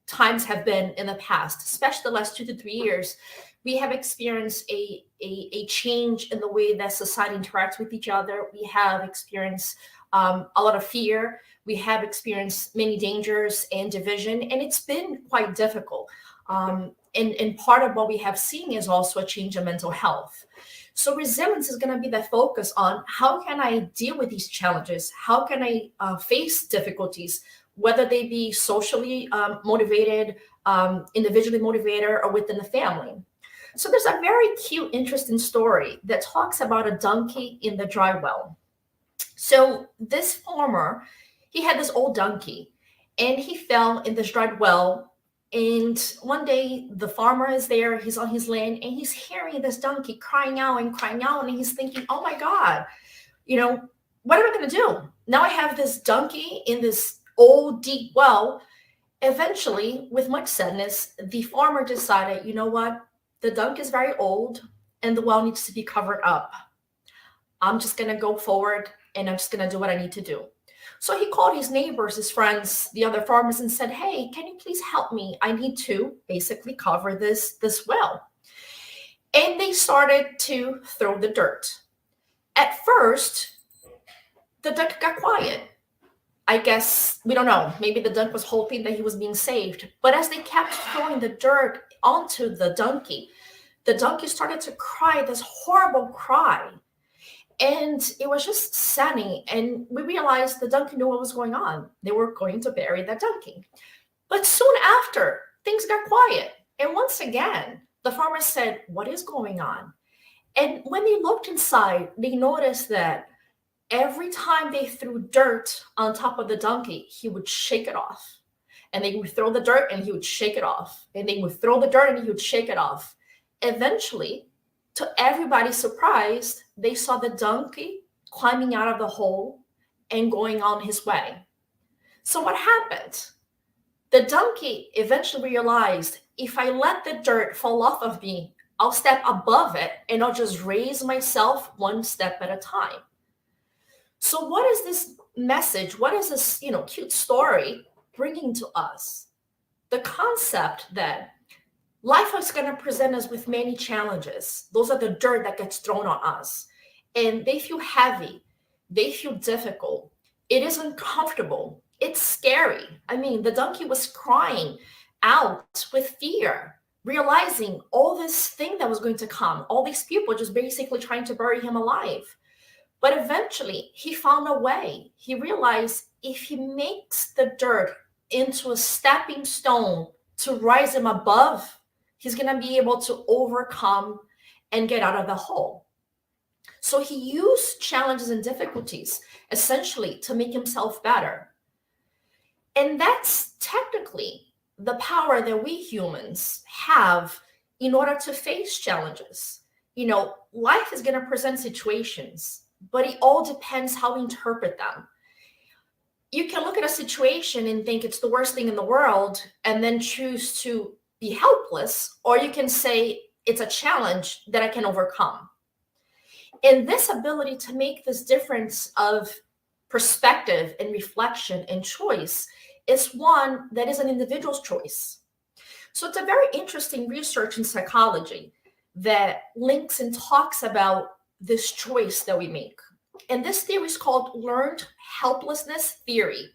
times have been in the past, especially the last 2 to 3 years. We have experienced a change in the way that society interacts with each other. We have experienced a lot of fear. We have experienced many dangers and division, and it's been quite difficult. And part of what we have seen is also a change in mental health. So resilience is going to be the focus on how can I deal with these challenges? How can I face difficulties, whether they be socially motivated, individually motivated, or within the family. So there's a very cute, interesting story that talks about a donkey in the dry well. So this farmer, he had this old donkey, and he fell in this dried well. And one day the farmer is there, he's on his land, and he's hearing this donkey crying out, and he's thinking, oh my God, what am I going to do? Now I have this donkey in this old deep well. Eventually, with much sadness, the farmer decided, you know what? The donkey is very old and the well needs to be covered up. I'm just going to go forward and I'm just going to do what I need to do. So he called his neighbors, his friends, the other farmers, and said, hey, can you please help me? I need to basically cover this well. And they started to throw the dirt. At first, the donkey got quiet. I guess, we don't know, maybe the donkey was hoping that he was being saved. But as they kept throwing the dirt onto the donkey started to cry this horrible cry. And it was just saddening. And we realized the donkey knew what was going on. They were going to bury that donkey. But soon after, things got quiet. And once again, the farmer said, what is going on? And when they looked inside, they noticed that every time they threw dirt on top of the donkey, he would shake it off. And they would throw the dirt and he would shake it off. And they would throw the dirt and he would shake it off. Eventually, to everybody's surprise, they saw the donkey climbing out of the hole and going on his way. So what happened? The donkey eventually realized, if I let the dirt fall off of me, I'll step above it and I'll just raise myself one step at a time. So what is this message? What is this, cute story bringing to us? The concept that life is going to present us with many challenges. Those are the dirt that gets thrown on us. And they feel heavy. They feel difficult. It is uncomfortable. It's scary. I mean, the donkey was crying out with fear, realizing all this thing that was going to come, all these people just basically trying to bury him alive. But eventually, he found a way. He realized if he makes the dirt into a stepping stone to rise him above, he's going to be able to overcome and get out of the hole. So he used challenges and difficulties essentially to make himself better. And that's technically the power that we humans have in order to face challenges. You know, life is going to present situations, but it all depends how we interpret them. You can look at a situation and think it's the worst thing in the world and then choose to be helpless, or you can say it's a challenge that I can overcome. And this ability to make this difference of perspective and reflection and choice is one that is an individual's choice. So it's a very interesting research in psychology that links and talks about this choice that we make. And this theory is called learned helplessness theory.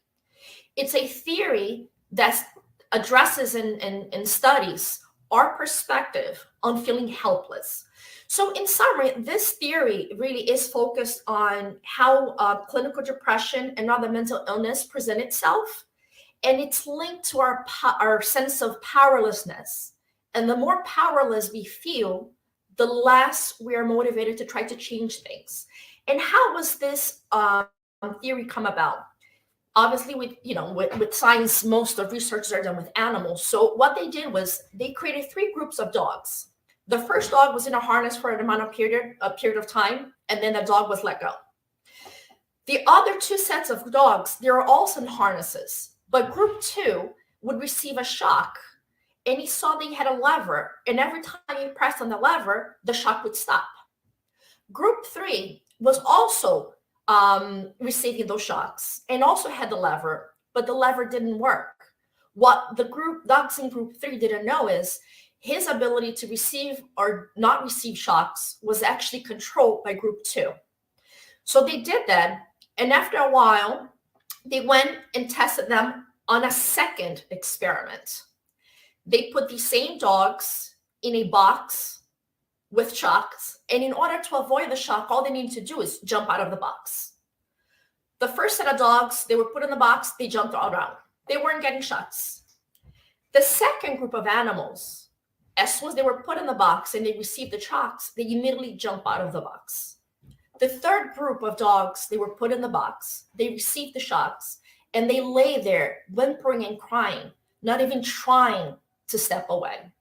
It's a theory that addresses and studies our perspective on feeling helpless. So in summary, this theory really is focused on how clinical depression and other mental illness present itself. And it's linked to our sense of powerlessness. And the more powerless we feel, the less we are motivated to try to change things. And how was this theory come about? Obviously, with science, most of research are done with animals. So what they did was they created 3 groups of dogs. The first dog was in a harness for an amount of period of time, and then the dog was let go. The other 2 sets of dogs, they were also in harnesses, but group 2 would receive a shock, and he saw they had a lever, and every time he pressed on the lever, the shock would stop. Group 3 was also receiving those shocks and also had the lever, but the lever didn't work. What the dogs in group 3 didn't know is his ability to receive or not receive shocks was actually controlled by group 2. So they did that, and after a while, they went and tested them on a second experiment. They put the same dogs in a box with shocks, and in order to avoid the shock, all they needed to do is jump out of the box. The first set of dogs, they were put in the box, they jumped all around. They weren't getting shocks. The second group of animals, as soon as they were put in the box and they received the shocks, they immediately jump out of the box. The third group of dogs, they were put in the box, they received the shocks, and they lay there whimpering and crying, not even trying to step away.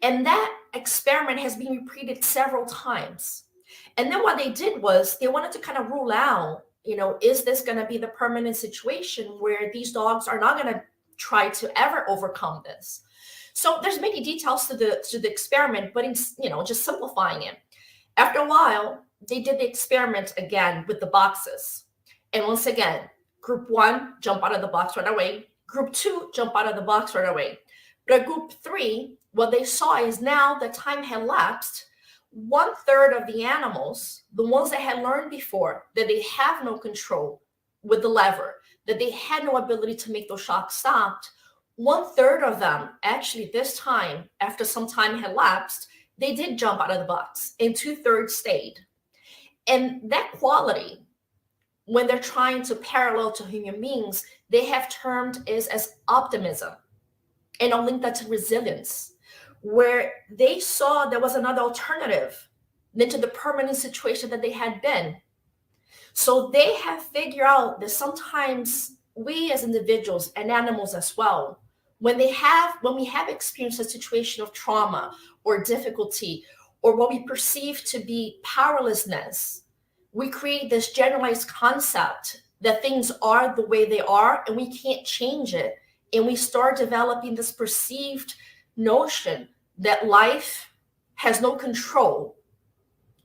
And that experiment has been repeated several times. And then what they did was they wanted to kind of rule out, is this going to be the permanent situation where these dogs are not going to try to ever overcome this? So there's many details to the experiment, but just simplifying it. After a while, they did the experiment again with the boxes. And once again, group 1, jump out of the box right away. Group 2, jump out of the box right away. But group 3, what they saw is now that time had lapsed, 1/3 of the animals, the ones that had learned before that they have no control with the lever, that they had no ability to make those shocks stopped, 1/3 of them actually this time, after some time had lapsed, they did jump out of the box, and 2/3 stayed. And that quality, when they're trying to parallel to human beings, they have termed as optimism. And I'll link that to resilience, where they saw there was another alternative than to the permanent situation that they had been. So they have figured out that sometimes we as individuals and animals as well, when we have experienced a situation of trauma or difficulty, or what we perceive to be powerlessness, we create this generalized concept that things are the way they are and we can't change it. And we start developing this perceived notion that life has no control.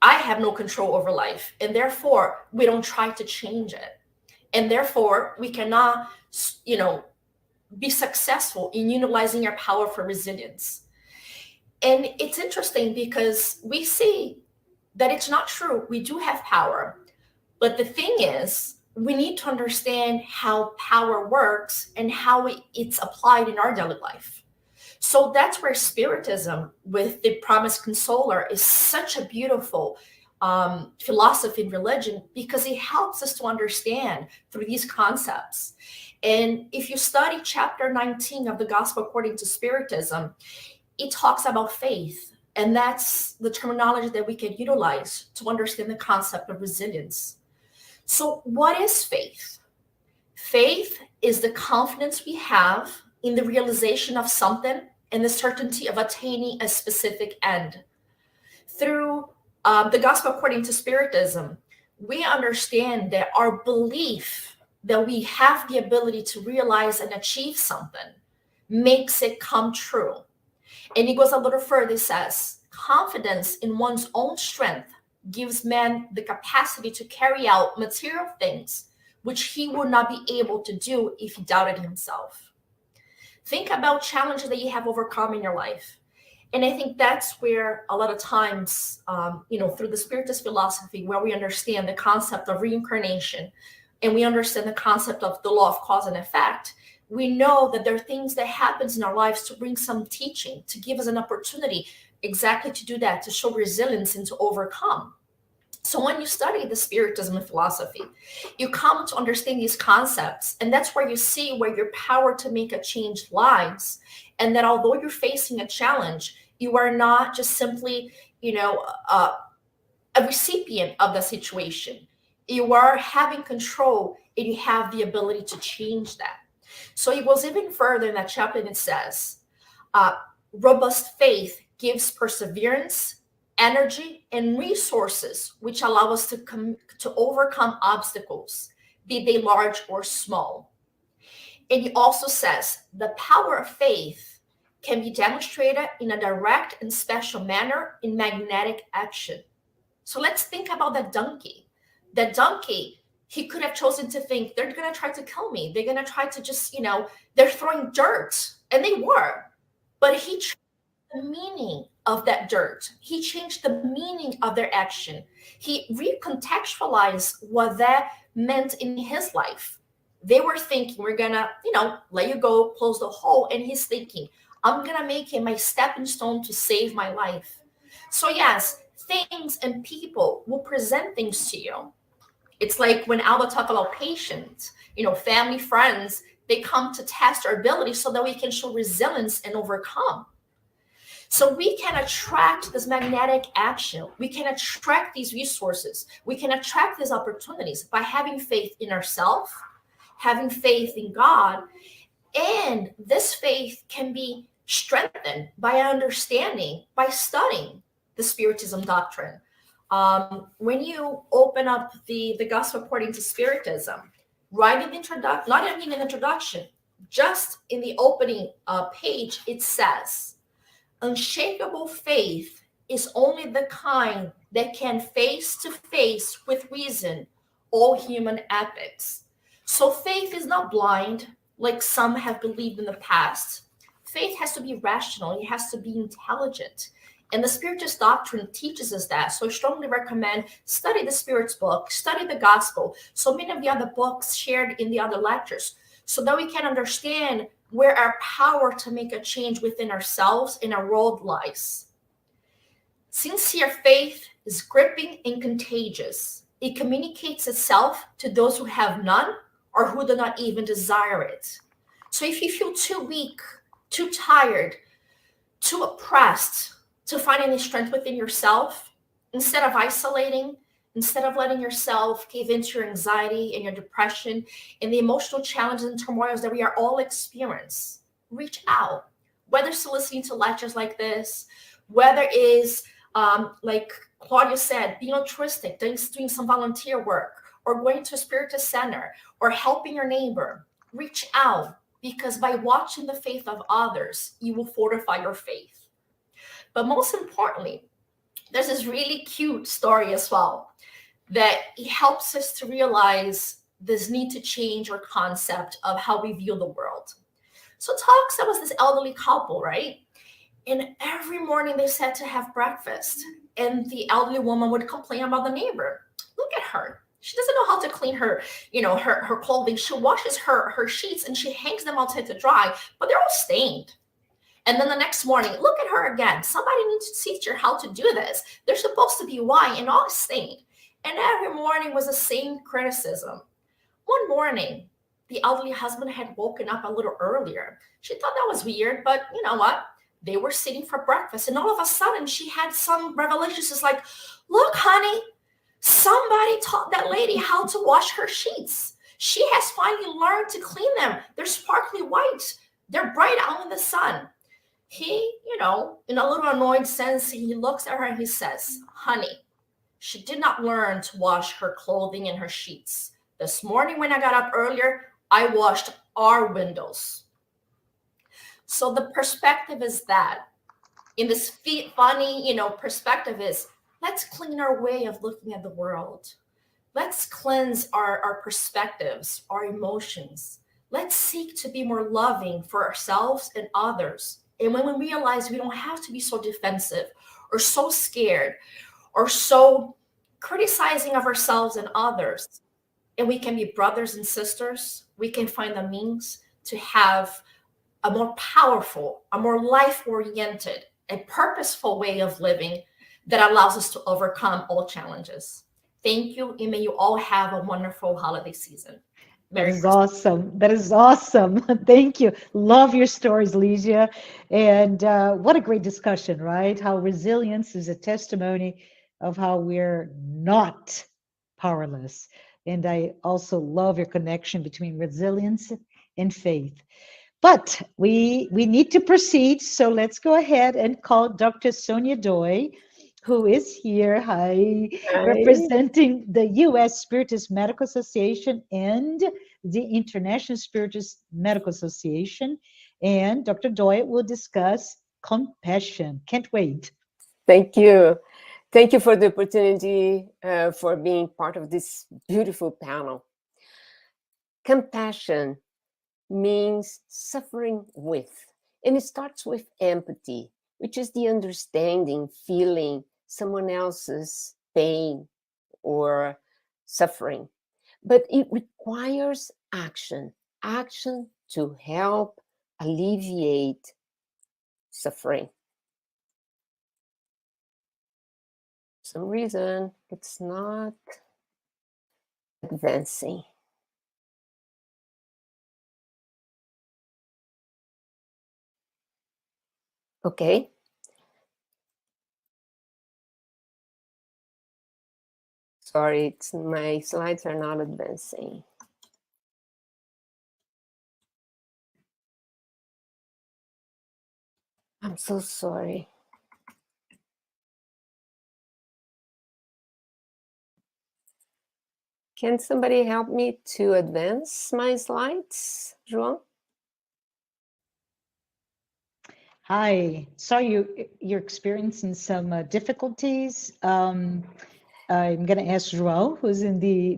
I have no control over life, and therefore we don't try to change it. And therefore we cannot, be successful in utilizing our power for resilience. And it's interesting because we see that it's not true. We do have power. But the thing is, we need to understand how power works and how it's applied in our daily life. So that's where Spiritism with the Promised Consoler is such a beautiful philosophy and religion, because it helps us to understand through these concepts. And if you study chapter 19 of the Gospel According to Spiritism, it talks about faith And that's the terminology that we can utilize to understand the concept of resilience. So what is faith? Faith is the confidence we have in the realization of something and the certainty of attaining a specific end. Through the gospel according to Spiritism, we understand that our belief that we have the ability to realize and achieve something makes it come true. And he goes a little further, he says, confidence in one's own strength gives man the capacity to carry out material things which he would not be able to do if he doubted himself. Think about challenges that you have overcome in your life. And I think that's where a lot of times, through the Spiritist philosophy, where we understand the concept of reincarnation and we understand the concept of the law of cause and effect, we know that there are things that happens in our lives to bring some teaching, to give us an opportunity exactly to do that, to show resilience and to overcome. So when you study the Spiritism and philosophy, you come to understand these concepts, and that's where you see where your power to make a change lies. And that although you're facing a challenge, you are not just simply, a recipient of the situation. You are having control, and you have the ability to change that. So it goes even further in that chapter, and it says, robust faith gives perseverance, energy, and resources which allow us to overcome obstacles, be they large or small. And he also says the power of faith can be demonstrated in a direct and special manner in magnetic action. So let's think about that donkey. That donkey, he could have chosen to think, they're going to try to kill me. They're going to try to just, they're throwing dirt. And they were. But he changed the meaning of that dirt. He changed the meaning of their action. He recontextualized what that meant in his life. They were thinking, we're going to, let you go, close the hole. And he's thinking, I'm going to make it my stepping stone to save my life. So yes, things and people will present things to you. It's like when Alba talked about patience, family, friends, they come to test our ability so that we can show resilience and overcome. So we can attract this magnetic action. We can attract these resources. We can attract these opportunities by having faith in ourselves, having faith in God. And this faith can be strengthened by understanding, by studying the Spiritism doctrine. When you open up the Gospel according to Spiritism, right in the introduction, not even in the introduction, just in the opening page, it says, unshakable faith is only the kind that can face to face with reason all human ethics. So faith is not blind, like some have believed in the past. Faith has to be rational. It has to be intelligent. And the Spiritist doctrine teaches us that. So I strongly recommend study the Spirit's book, study the Gospel, so many of the other books shared in the other lectures, so that we can understand where our power to make a change within ourselves and our world lies. Sincere faith is gripping and contagious. It communicates itself to those who have none or who do not even desire it. So if you feel too weak, too tired, too oppressed to find any strength within yourself, instead of isolating, instead of letting yourself cave into your anxiety and your depression and the emotional challenges and turmoils that we are all experiencing, reach out. Whether it's listening to lectures like this, whether it is, like Claudia said, being altruistic, doing some volunteer work, or going to a Spiritist center, or helping your neighbor, reach out, because by watching the faith of others, you will fortify your faith. But most importantly, there's this really cute story as well that it helps us to realize this need to change our concept of how we view the world. So talks, there was this elderly couple, right? And every morning they said to have breakfast, and the elderly woman would complain about the neighbor. Look at her. She doesn't know how to clean her, her clothing. She washes her sheets and she hangs them outside to dry, but they're all stained. And then the next morning, look at her again. Somebody needs to teach her how to do this. They're supposed to be white and all stained. And every morning was the same criticism. One morning, the elderly husband had woken up a little earlier. She thought that was weird, but you know what? They were sitting for breakfast, and all of a sudden she had some revelations. It's like, look, honey, somebody taught that lady how to wash her sheets. She has finally learned to clean them. They're sparkly white. They're bright out in the sun. He, in a little annoyed sense, he looks at her and he says, honey, she did not learn to wash her clothing and her sheets. This morning when I got up earlier, I washed our windows. So the perspective is that in this funny, perspective is, let's clean our way of looking at the world. Let's cleanse our perspectives, our emotions. Let's seek to be more loving for ourselves and others. And when we realize we don't have to be so defensive or so scared or so criticizing of ourselves and others, and we can be brothers and sisters, we can find the means to have a more powerful, a more life-oriented, a purposeful way of living that allows us to overcome all challenges. Thank you, and may you all have a wonderful holiday season. That is awesome. That is awesome. Thank you. Love your stories, Ligia. And what a great discussion, right? How resilience is a testimony of how we're not powerless. And I also love your connection between resilience and faith. But we need to proceed. So let's go ahead and call Dr. Sonia Doi, who is here, representing the U.S. Spiritist Medical Association and the International Spiritist Medical Association. And Dr. Doi will discuss compassion. Can't wait. Thank you. Thank you for the opportunity for being part of this beautiful panel. Compassion means suffering with, and it starts with empathy, which is the understanding, feeling someone else's pain or suffering. But it requires action to help alleviate suffering. For some reason, it's not advancing. Okay. Sorry, my slides are not advancing. I'm so sorry. Can somebody help me to advance my slides, João? Hi. Sorry, you're experiencing some difficulties. I'm going to ask João, who's in the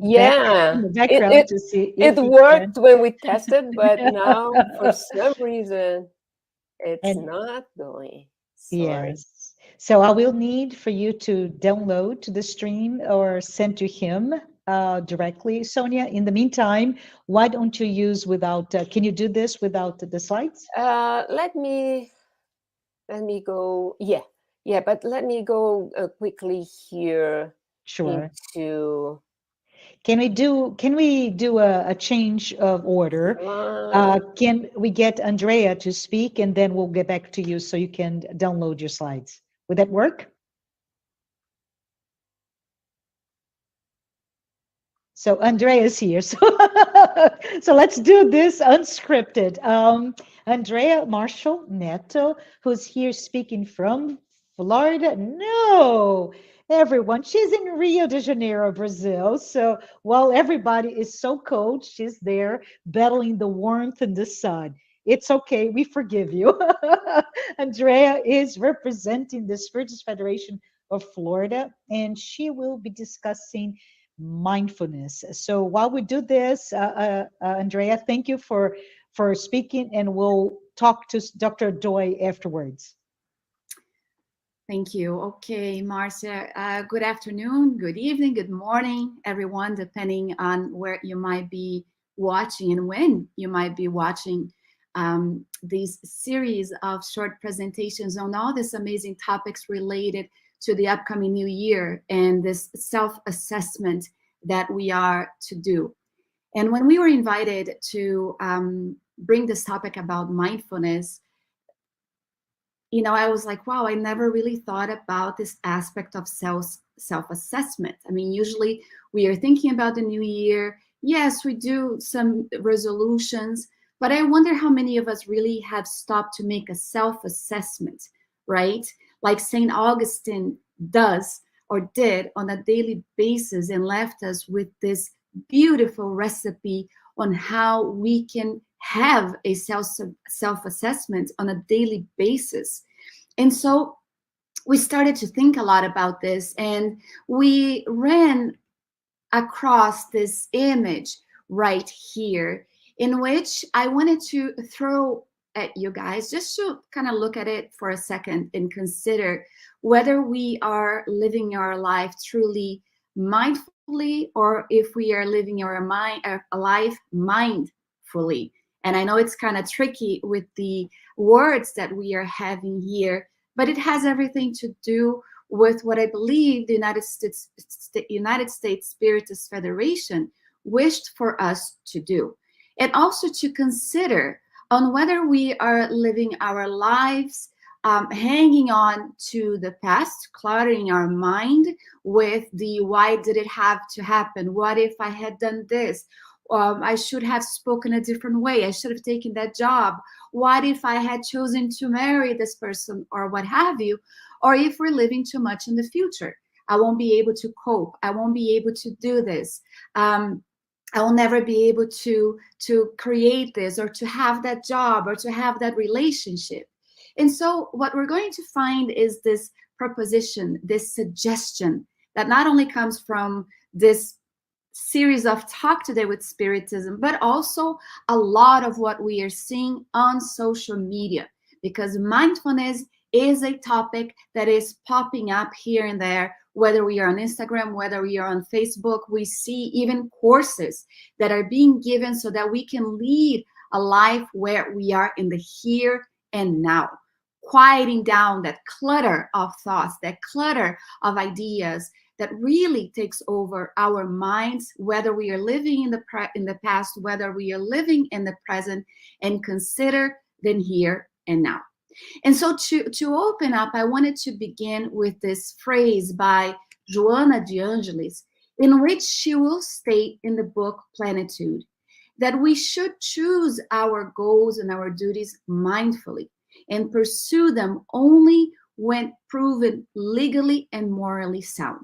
background, to see if it worked when we tested, but now for some reason it's not going. Sorry. Yes. So I will need for you to download to the stream or send to him directly. Sonia, in the meantime, why don't you use without, can you do this without the slides? Let me go. Yeah, but let me go quickly here. Sure. Into... Can we do a change of order? Can we get Andrea to speak, and then we'll get back to you so you can download your slides? Would that work? So Andrea is here. So let's do this unscripted. Andrea Marshall Neto, who's here speaking from Florida. No, everyone, she's in Rio de Janeiro, Brazil. So while everybody is so cold, she's there battling the warmth and the sun. It's okay, we forgive you. Andrea is representing the Spiritist Federation of Florida, and she will be discussing mindfulness. So while we do this, Andrea, thank you for speaking, and we'll talk to Dr. Doi afterwards. Thank you. Okay, Marcia, good afternoon, good evening, good morning, everyone, depending on where you might be watching and when you might be watching these series of short presentations on all these amazing topics related to the upcoming new year and this self-assessment that we are to do. And when we were invited to bring this topic about mindfulness, you know, I was like, wow, I never really thought about this aspect of self-assessment. I mean, usually we are thinking about the new year. Yes, we do some resolutions, but I wonder how many of us really have stopped to make a self-assessment, right? Like St. Augustine does or did on a daily basis, and left us with this beautiful recipe on how we can have a self-assessment on a daily basis. And so we started to think a lot about this, and we ran across this image right here, in which I wanted to throw at you guys, just to kind of look at it for a second and consider whether we are living our life truly mindfully, or if we are living our life mindfully. And I know it's kind of tricky with the words that we are having here, but it has everything to do with what I believe the United States Spiritist Federation wished for us to do. And also to consider on whether we are living our lives hanging on to the past, cluttering our mind with the why did it have to happen? What if I had done this? I should have spoken a different way. I should have taken that job. What if I had chosen to marry this person, or what have you? Or if we're living too much in the future. I won't be able to cope. I won't be able to do this. I will never be able to create this, or to have that job, or to have that relationship. And so what we're going to find is this proposition, this suggestion that not only comes from this series of Talk Today with Spiritism, but also a lot of what we are seeing on social media, because mindfulness is a topic that is popping up here and there, whether we are on Instagram, whether we are on Facebook. We see even courses that are being given so that we can lead a life where we are in the here and now, quieting down that clutter of thoughts, that clutter of ideas that really takes over our minds, whether we are living in the past, whether we are living in the present, and consider the here and now. And so to open up, I wanted to begin with this phrase by Joanna de Angelis, in which she will state in the book Plenitude that we should choose our goals and our duties mindfully and pursue them only when proven legally and morally sound.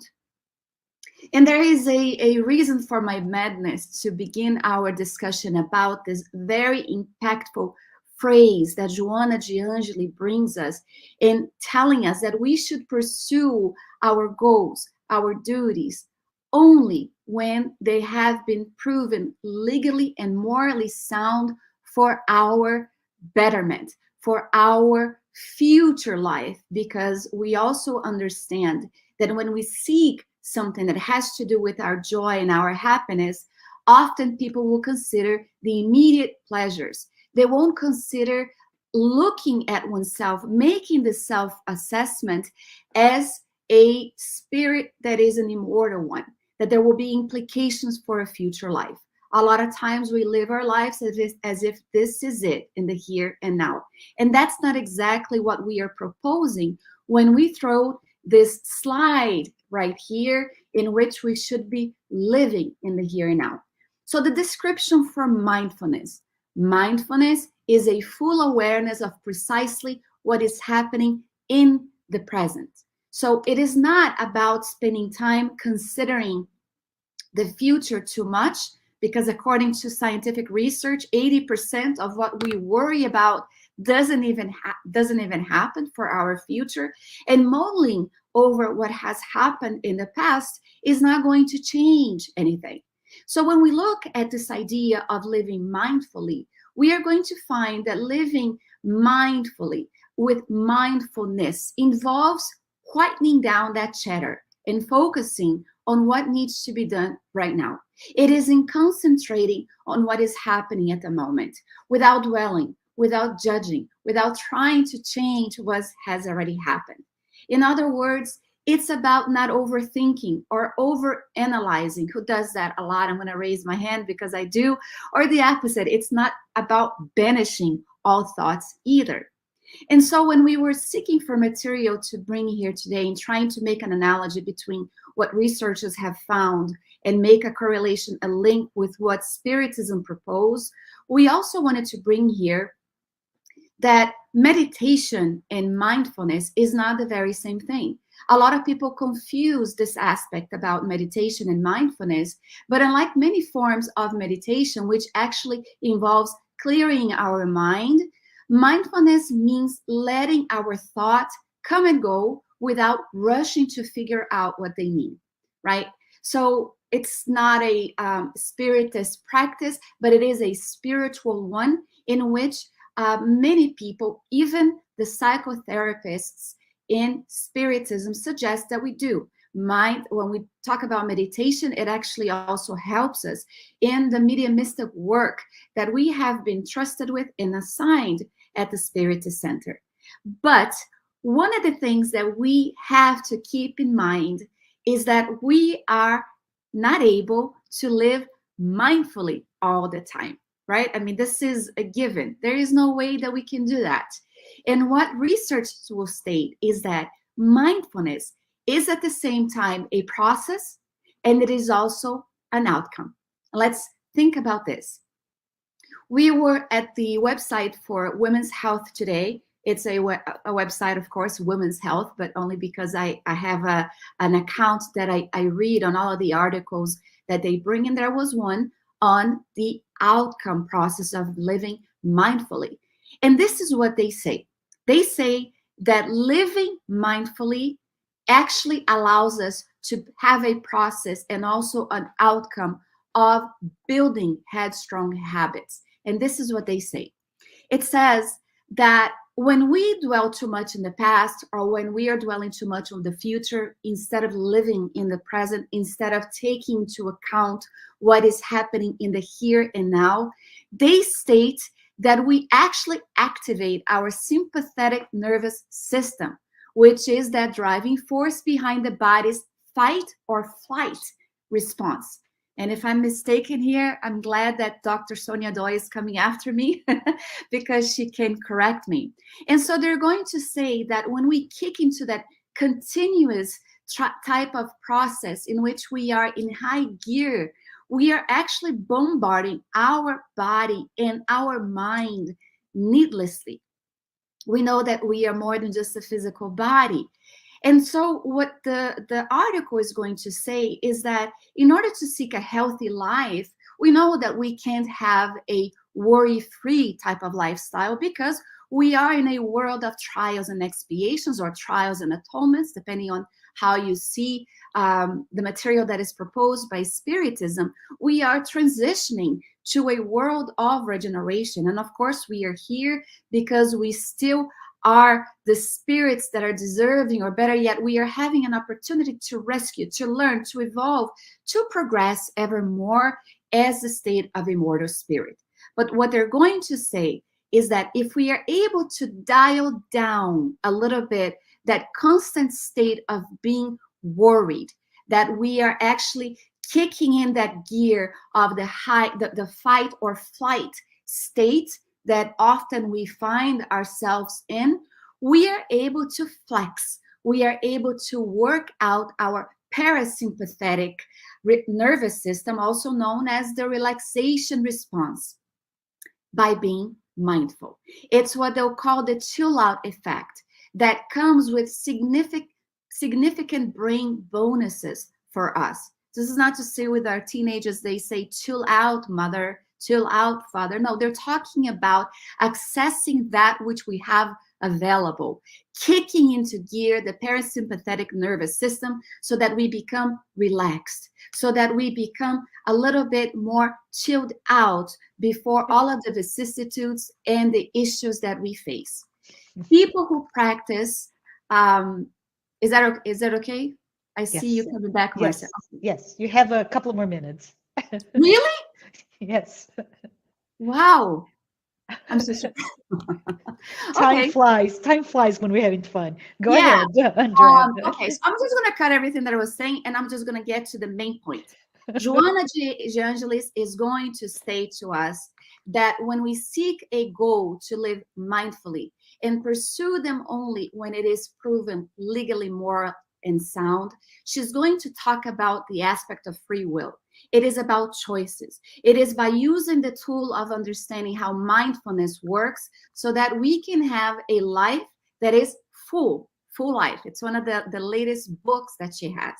And there is a reason for my madness to begin our discussion about this very impactful phrase that Joanna de Angelis brings us in telling us that we should pursue our goals, our duties, only when they have been proven legally and morally sound for our betterment, for our future life. Because we also understand that when we seek something that has to do with our joy and our happiness, often people will consider the immediate pleasures. They won't consider looking at oneself, making the self-assessment as a spirit that is an immortal one, that there will be implications for a future life. A lot of times we live our lives as if this is it in the here and now. And that's not exactly what we are proposing when we throw this slide right here in which we should be living in the here and now. So the description for mindfulness. Mindfulness is a full awareness of precisely what is happening in the present. So it is not about spending time considering the future too much, because according to scientific research, 80% of what we worry about doesn't even happen for our future. And mulling over what has happened in the past is not going to change anything. So when we look at this idea of living mindfully, we are going to find that living mindfully with mindfulness involves quietening down that chatter and focusing on what needs to be done right now. It is in concentrating on what is happening at the moment, without dwelling, without judging, without trying to change what has already happened. In other words, it's about not overthinking or overanalyzing. Who does that a lot? I'm going to raise my hand because I do. Or the opposite. It's not about banishing all thoughts either. And so when we were seeking for material to bring here today and trying to make an analogy between what researchers have found and make a correlation, a link with what Spiritism proposed, we also wanted to bring here that meditation and mindfulness is not the very same thing. A lot of people confuse this aspect about meditation and mindfulness, but unlike many forms of meditation, which actually involves clearing our mind, mindfulness means letting our thoughts come and go without rushing to figure out what they mean, right? So it's not a spiritist practice, but it is a spiritual one in which many people, even the psychotherapists in Spiritism, suggest that we do. When we talk about meditation, it actually also helps us in the mediumistic work that we have been trusted with and assigned at the Spiritist Center. But one of the things that we have to keep in mind is that we are not able to live mindfully all the time, right? I mean, this is a given. There is no way that we can do that. And what research will state is that mindfulness is at the same time a process, and it is also an outcome. Let's think about this. We were at the website for Women's Health today. It's a website, of course, Women's Health, but only because I have an account that I read on all of the articles that they bring, and there was one on the outcome process of living mindfully. And this is what they say. They say that living mindfully actually allows us to have a process and also an outcome of building headstrong habits. And this is what they say. It says that when we dwell too much in the past, or when we are dwelling too much on the future, instead of living in the present, instead of taking into account what is happening in the here and now, they state that we actually activate our sympathetic nervous system, which is that driving force behind the body's fight or flight response. And if I'm mistaken here, I'm glad that Dr. Sonia Doi is coming after me because she can correct me. And so they're going to say that when we kick into that continuous type of process in which we are in high gear, we are actually bombarding our body and our mind needlessly. We know that we are more than just a physical body. And so what the article is going to say is that in order to seek a healthy life, we know that we can't have a worry-free type of lifestyle because we are in a world of trials and expiations, or trials and atonements, depending on how you see the material that is proposed by Spiritism. We are transitioning to a world of regeneration. And of course, we are here because we still are the spirits that are deserving, or better yet, we are having an opportunity to rescue, to learn, to evolve, to progress ever more as the state of immortal spirit. But what they're going to say is that if we are able to dial down a little bit that constant state of being worried, that we are actually kicking in that gear of the fight or flight state that often we find ourselves in, we are able to flex. We are able to work out our parasympathetic nervous system, also known as the relaxation response, by being mindful. It's what they'll call the chill out effect that comes with significant brain bonuses for us. This is not to say with our teenagers, they say, chill out, mother, chill out, father. No, they're talking about accessing that which we have available, kicking into gear the parasympathetic nervous system so that we become relaxed, so that we become a little bit more chilled out before all of the vicissitudes and the issues that we face. People who practice, is that okay? I see you coming back, Marcia. Yes, you have a couple more minutes. Really? Yes. Wow. I'm so sorry. Time flies when we're having fun. Go ahead, Andrea. Okay, so I'm just going to cut everything that I was saying, and I'm just going to get to the main point. Joanna De Angelis is going to state to us that when we seek a goal to live mindfully, and pursue them only when it is proven legally moral and sound, she's going to talk about the aspect of free will. It is about choices. It is by using the tool of understanding how mindfulness works so that we can have a life that is full life. It's one of the latest books that she has.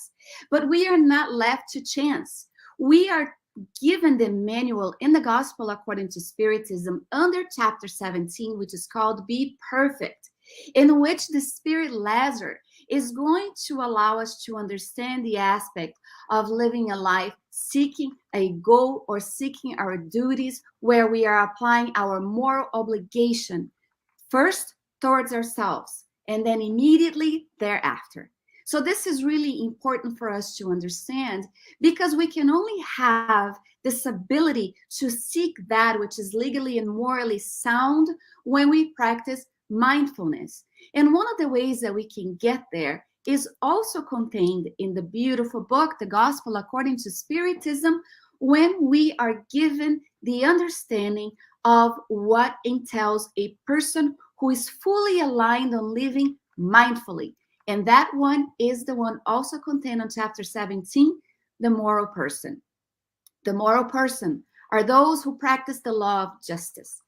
But we are not left to chance. We are given the manual in the Gospel according to Spiritism under chapter 17, which is called Be Perfect, in which the Spirit Lazar is going to allow us to understand the aspect of living a life seeking a goal or seeking our duties, where we are applying our moral obligation first towards ourselves and then immediately thereafter. So this is really important for us to understand, because we can only have this ability to seek that which is legally and morally sound when we practice mindfulness. And one of the ways that we can get there is also contained in the beautiful book, The Gospel According to Spiritism, when we are given the understanding of what entails a person who is fully aligned on living mindfully. And that one is the one also contained on chapter 17, the moral person. The moral person are those who practice the law of justice,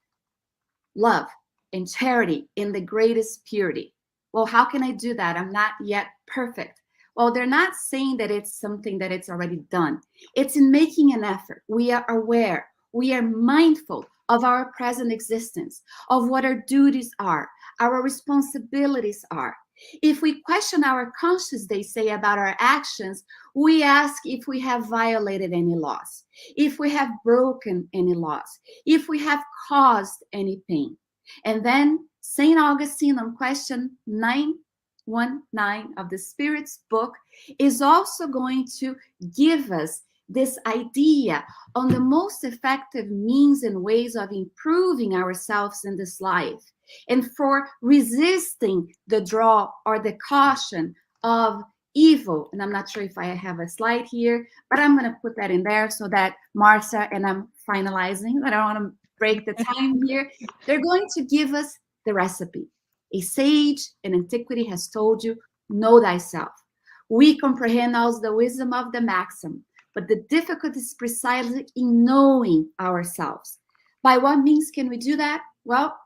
love, and charity in the greatest purity. Well, how can I do that? I'm not yet perfect. Well, they're not saying that it's something that it's already done. It's in making an effort. We are aware. We are mindful of our present existence, of what our duties are, our responsibilities are. If we question our conscience, they say, about our actions, we ask if we have violated any laws, if we have broken any laws, if we have caused any pain. And then St. Augustine on question 919 of the Spirit's book is also going to give us this idea on the most effective means and ways of improving ourselves in this life, and for resisting the draw or the caution of evil. And I'm not sure if I have a slide here, but I'm going to put that in there so that Marcia, and I'm finalizing, I don't want to break the time here, they're going to give us the recipe. A sage in antiquity has told you, know thyself. We comprehend also the wisdom of the maxim, but the difficulty is precisely in knowing ourselves. By what means can we do that? Well,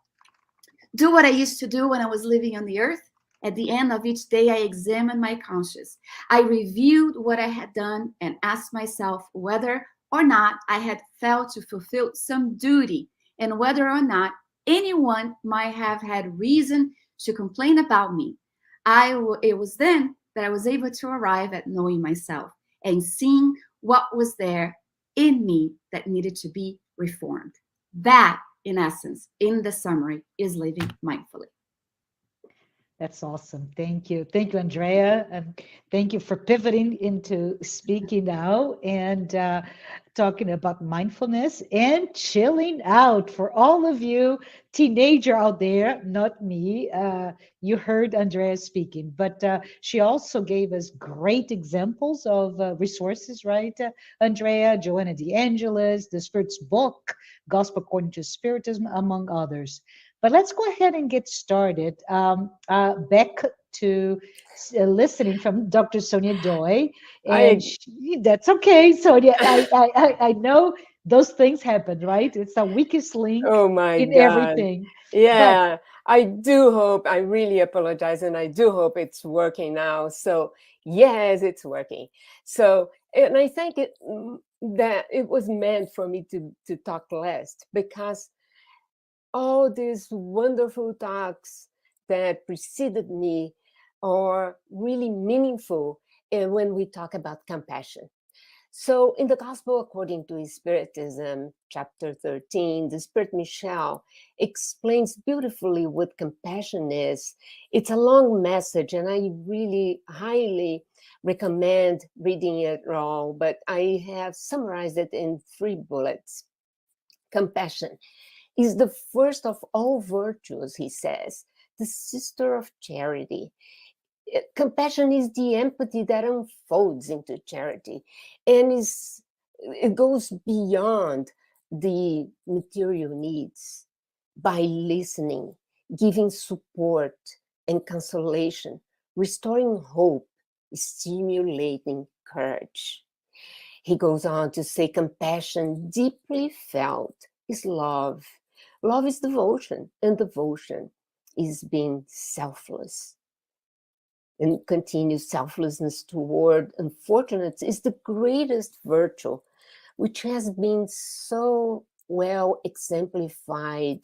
do what I used to do when I was living on the earth. At the end of each day, I examined my conscience. I reviewed what I had done and asked myself whether or not I had failed to fulfill some duty, and whether or not anyone might have had reason to complain about me. It was then that I was able to arrive at knowing myself and seeing what was there in me that needed to be reformed. That, in essence, in the summary, is living mindfully. That's awesome. Thank you. Thank you, Andrea. And thank you for pivoting into speaking now and talking about mindfulness and chilling out. For all of you teenager out there, not me, you heard Andrea speaking, but she also gave us great examples of resources, right? Andrea, Joanna DeAngelis, the Spirit's book, Gospel According to Spiritism, among others. But let's go ahead and get started. Back to listening from Dr. Sonia Doi. And that's okay, Sonia. I know those things happen, right? It's the weakest link in everything. Yeah, but I do hope, I really apologize, and I do hope it's working now. So yes, it's working. So, and I think that it was meant for me to talk less, because all these wonderful talks that preceded me are really meaningful when we talk about compassion. So in the Gospel According to Spiritism, chapter 13, the Spirit Michel explains beautifully what compassion is. It's a long message, and I really highly recommend reading it all, but I have summarized it in 3 bullets. Compassion is the first of all virtues, he says, the sister of charity. Compassion is the empathy that unfolds into charity, and it goes beyond the material needs by listening giving support and consolation, restoring hope, stimulating courage. He goes on to say, compassion deeply felt is love. Love is devotion, and devotion is being selfless. And continues, selflessness toward unfortunates is the greatest virtue, which has been so well exemplified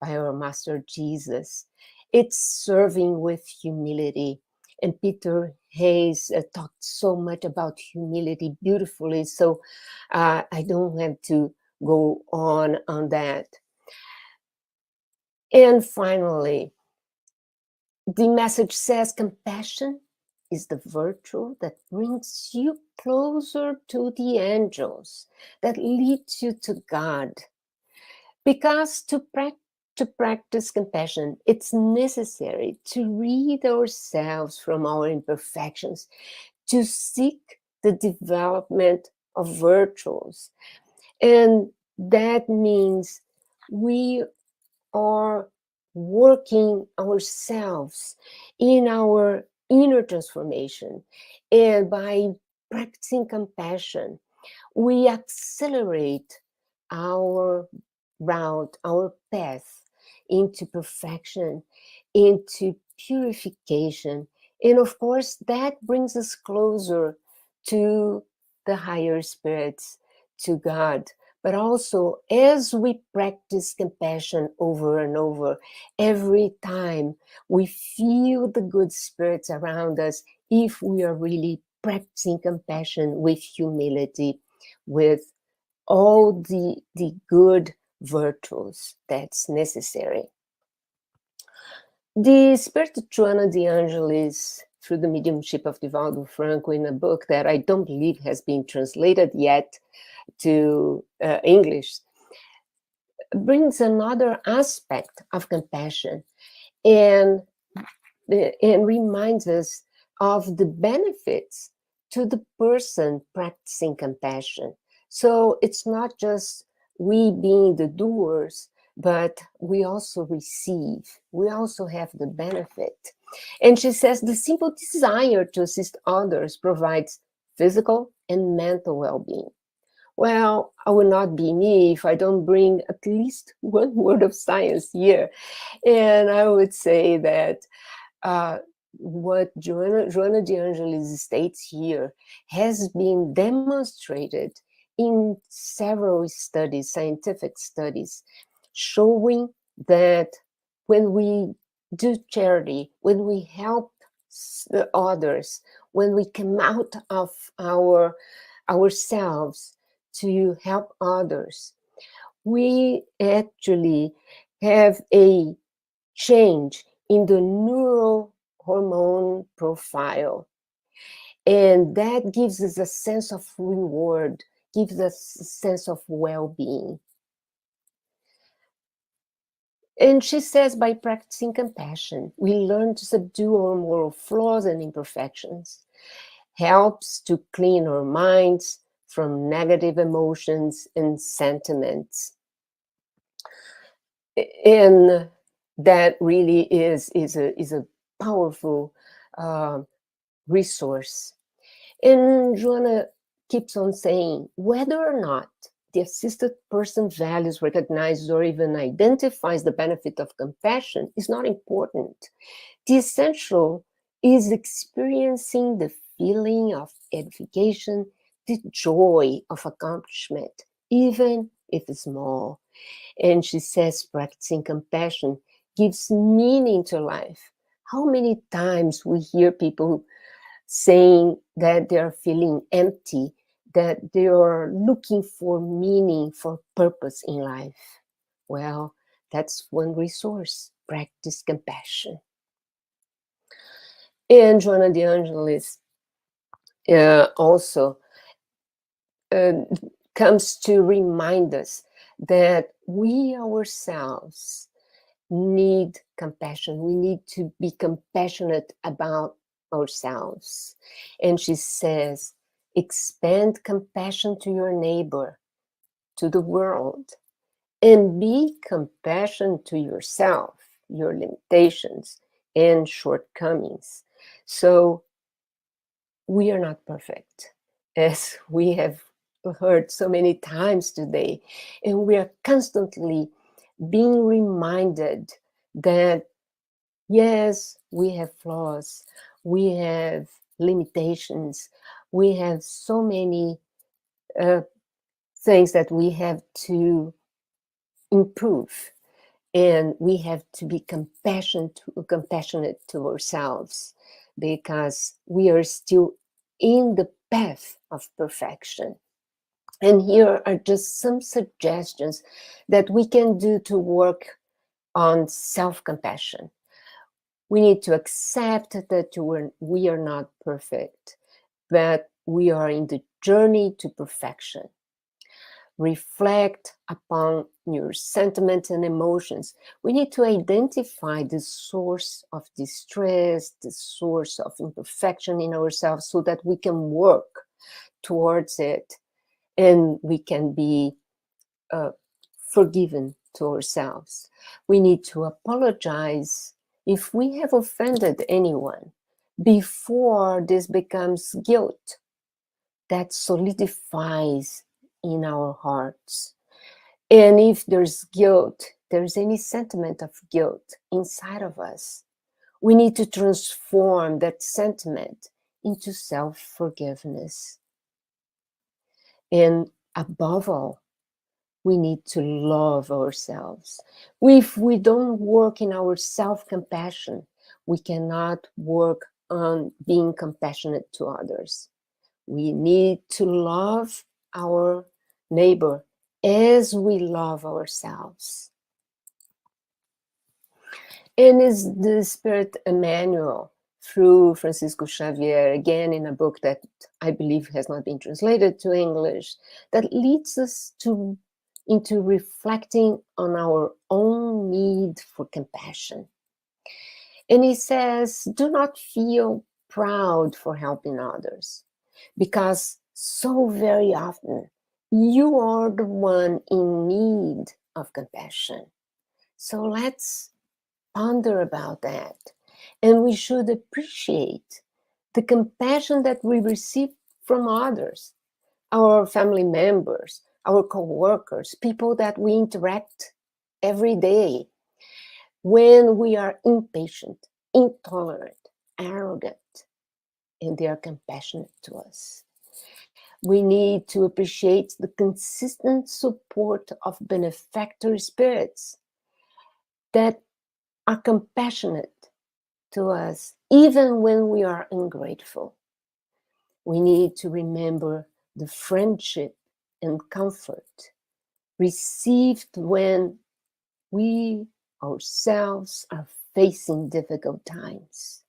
by our Master Jesus. It's serving with humility. And Peter Hayes talked so much about humility beautifully, so I don't have to go on that. And finally, the message says compassion is the virtue that brings you closer to the angels, that leads you to God. Because to practice compassion, it's necessary to rid ourselves from our imperfections, to seek the development of virtues. And that means we are working ourselves in our inner transformation. And by practicing compassion, we accelerate our route, our path into perfection, into purification. And of course, that brings us closer to the higher spirits, to God. But also, as we practice compassion over and over, every time we feel the good spirits around us, if we are really practicing compassion with humility, with all the good virtues that's necessary. The Spirit Joana de Angelis, through the mediumship of Divaldo Franco, in a book that I don't believe has been translated yet to English, brings another aspect of compassion and reminds us of the benefits to the person practicing compassion. So it's not just we being the doers, but we also receive. We also have the benefit. And she says the simple desire to assist others provides physical and mental well-being. Well, I will not be me if I don't bring at least one word of science here. And I would say that what Joana de Angelis states here has been demonstrated in several studies, scientific studies, showing that when we do charity, when we help others, when we come out of ourselves to help others, we actually have a change in the neurohormone profile. And that gives us a sense of reward, gives us a sense of well-being. And she says, by practicing compassion, we learn to subdue our moral flaws and imperfections, helps to clean our minds from negative emotions and sentiments. And that really is a powerful resource. And Joana keeps on saying, whether or not the assisted person values, recognizes, or even identifies the benefit of compassion is not important. The essential is experiencing the feeling of edification, the joy of accomplishment, even if it's small. And she says practicing compassion gives meaning to life. How many times we hear people saying that they're feeling empty, that they are looking for meaning, for purpose in life? Well, that's one resource, practice compassion. And Joana de Angelis also comes to remind us that we ourselves need compassion. We need to be compassionate about ourselves. And she says, expand compassion to your neighbor, to the world, and be compassionate to yourself. your limitations and shortcomings. So we are not perfect, as we have heard so many times today, and we are constantly being reminded that yes, we have flaws, we have limitations, we have so many things that we have to improve, and we have to be compassionate to ourselves, because we are still in the path of perfection. And here are just some suggestions that we can do to work on self-compassion. We need to accept that we are not perfect, but we are in the journey to perfection. Reflect upon your sentiments and emotions. We need to identify the source of distress, the source of imperfection in ourselves, so that we can work towards it, and we can be forgiven to ourselves. We need to apologize if we have offended anyone, before this becomes guilt that solidifies in our hearts. And if there's guilt, there's any sentiment of guilt inside of us, we need to transform that sentiment into self-forgiveness. And above all, we need to love ourselves. If we don't work in our self-compassion, we cannot work on being compassionate to others. We need to love our neighbor as we love ourselves. And is the Spirit Emmanuel, through Francisco Xavier, again in a book that I believe has not been translated to English, that leads us into reflecting on our own need for compassion. And he says, do not feel proud for helping others, because so very often you are the one in need of compassion. So let's ponder about that. And we should appreciate the compassion that we receive from others, our family members, our co-workers, people that we interact every day. When we are impatient, intolerant, arrogant, and they are compassionate to us. We need to appreciate the consistent support of benefactor spirits that are compassionate to us, even when we are ungrateful. We need to remember the friendship and comfort received when we ourselves are facing difficult times.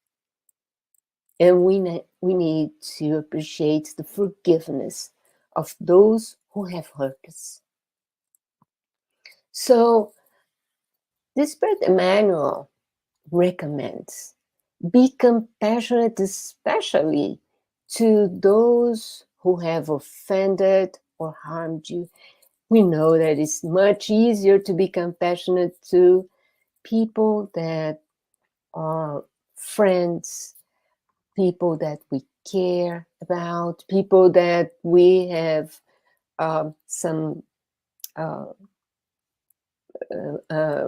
And we need to appreciate the forgiveness of those who have hurt us. So, the Spirit Emmanuel recommends be compassionate, especially to those who have offended or harmed you. We know that it's much easier to be compassionate to people that are friends, people that we care about, people that we have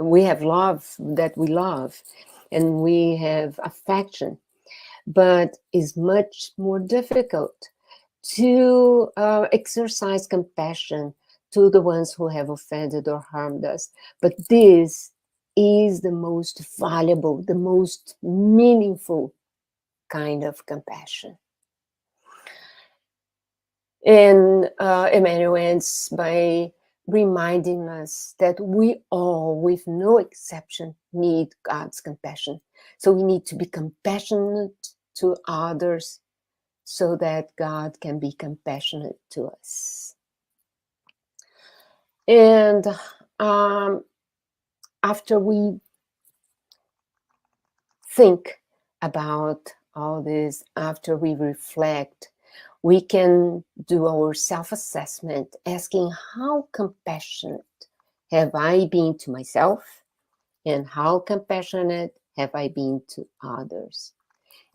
we have love, that we love, and we have affection. But it's much more difficult to exercise compassion to the ones who have offended or harmed us. But this is the most valuable, the most meaningful kind of compassion. And Emmanuel ends by reminding us that we all, with no exception, need God's compassion. So we need to be compassionate to others so that God can be compassionate to us. And after we think about all this, after we reflect, we can do our self-assessment, asking how compassionate have I been to myself And how compassionate have I been to others?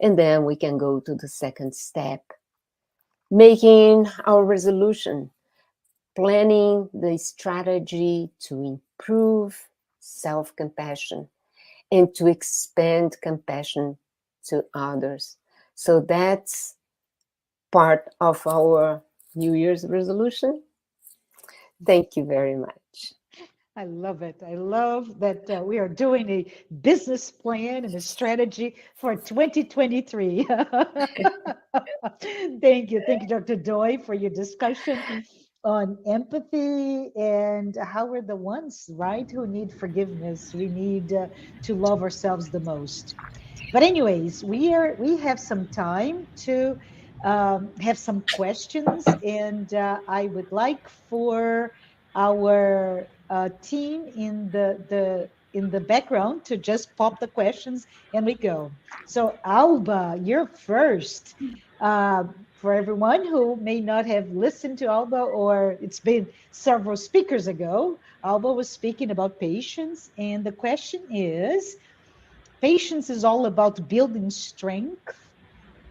And then we can go to the second step, making our resolution, planning the strategy to improve self-compassion and to expand compassion to others. So that's part of our New Year's resolution. Thank you very much. I love it. I love that we are doing a business plan and a strategy for 2023. Thank you. Thank you, Dr. Doi, for your discussion on empathy and how we're the ones, right, who need forgiveness. We need to love ourselves the most. But anyways, we have some time to have some questions, and I would like for our team in the background to just pop the questions and we go. So Alba, you're first. For everyone who may not have listened to Alba, or it's been several speakers ago, Alba was speaking about patience, and the question is, patience is all about building strength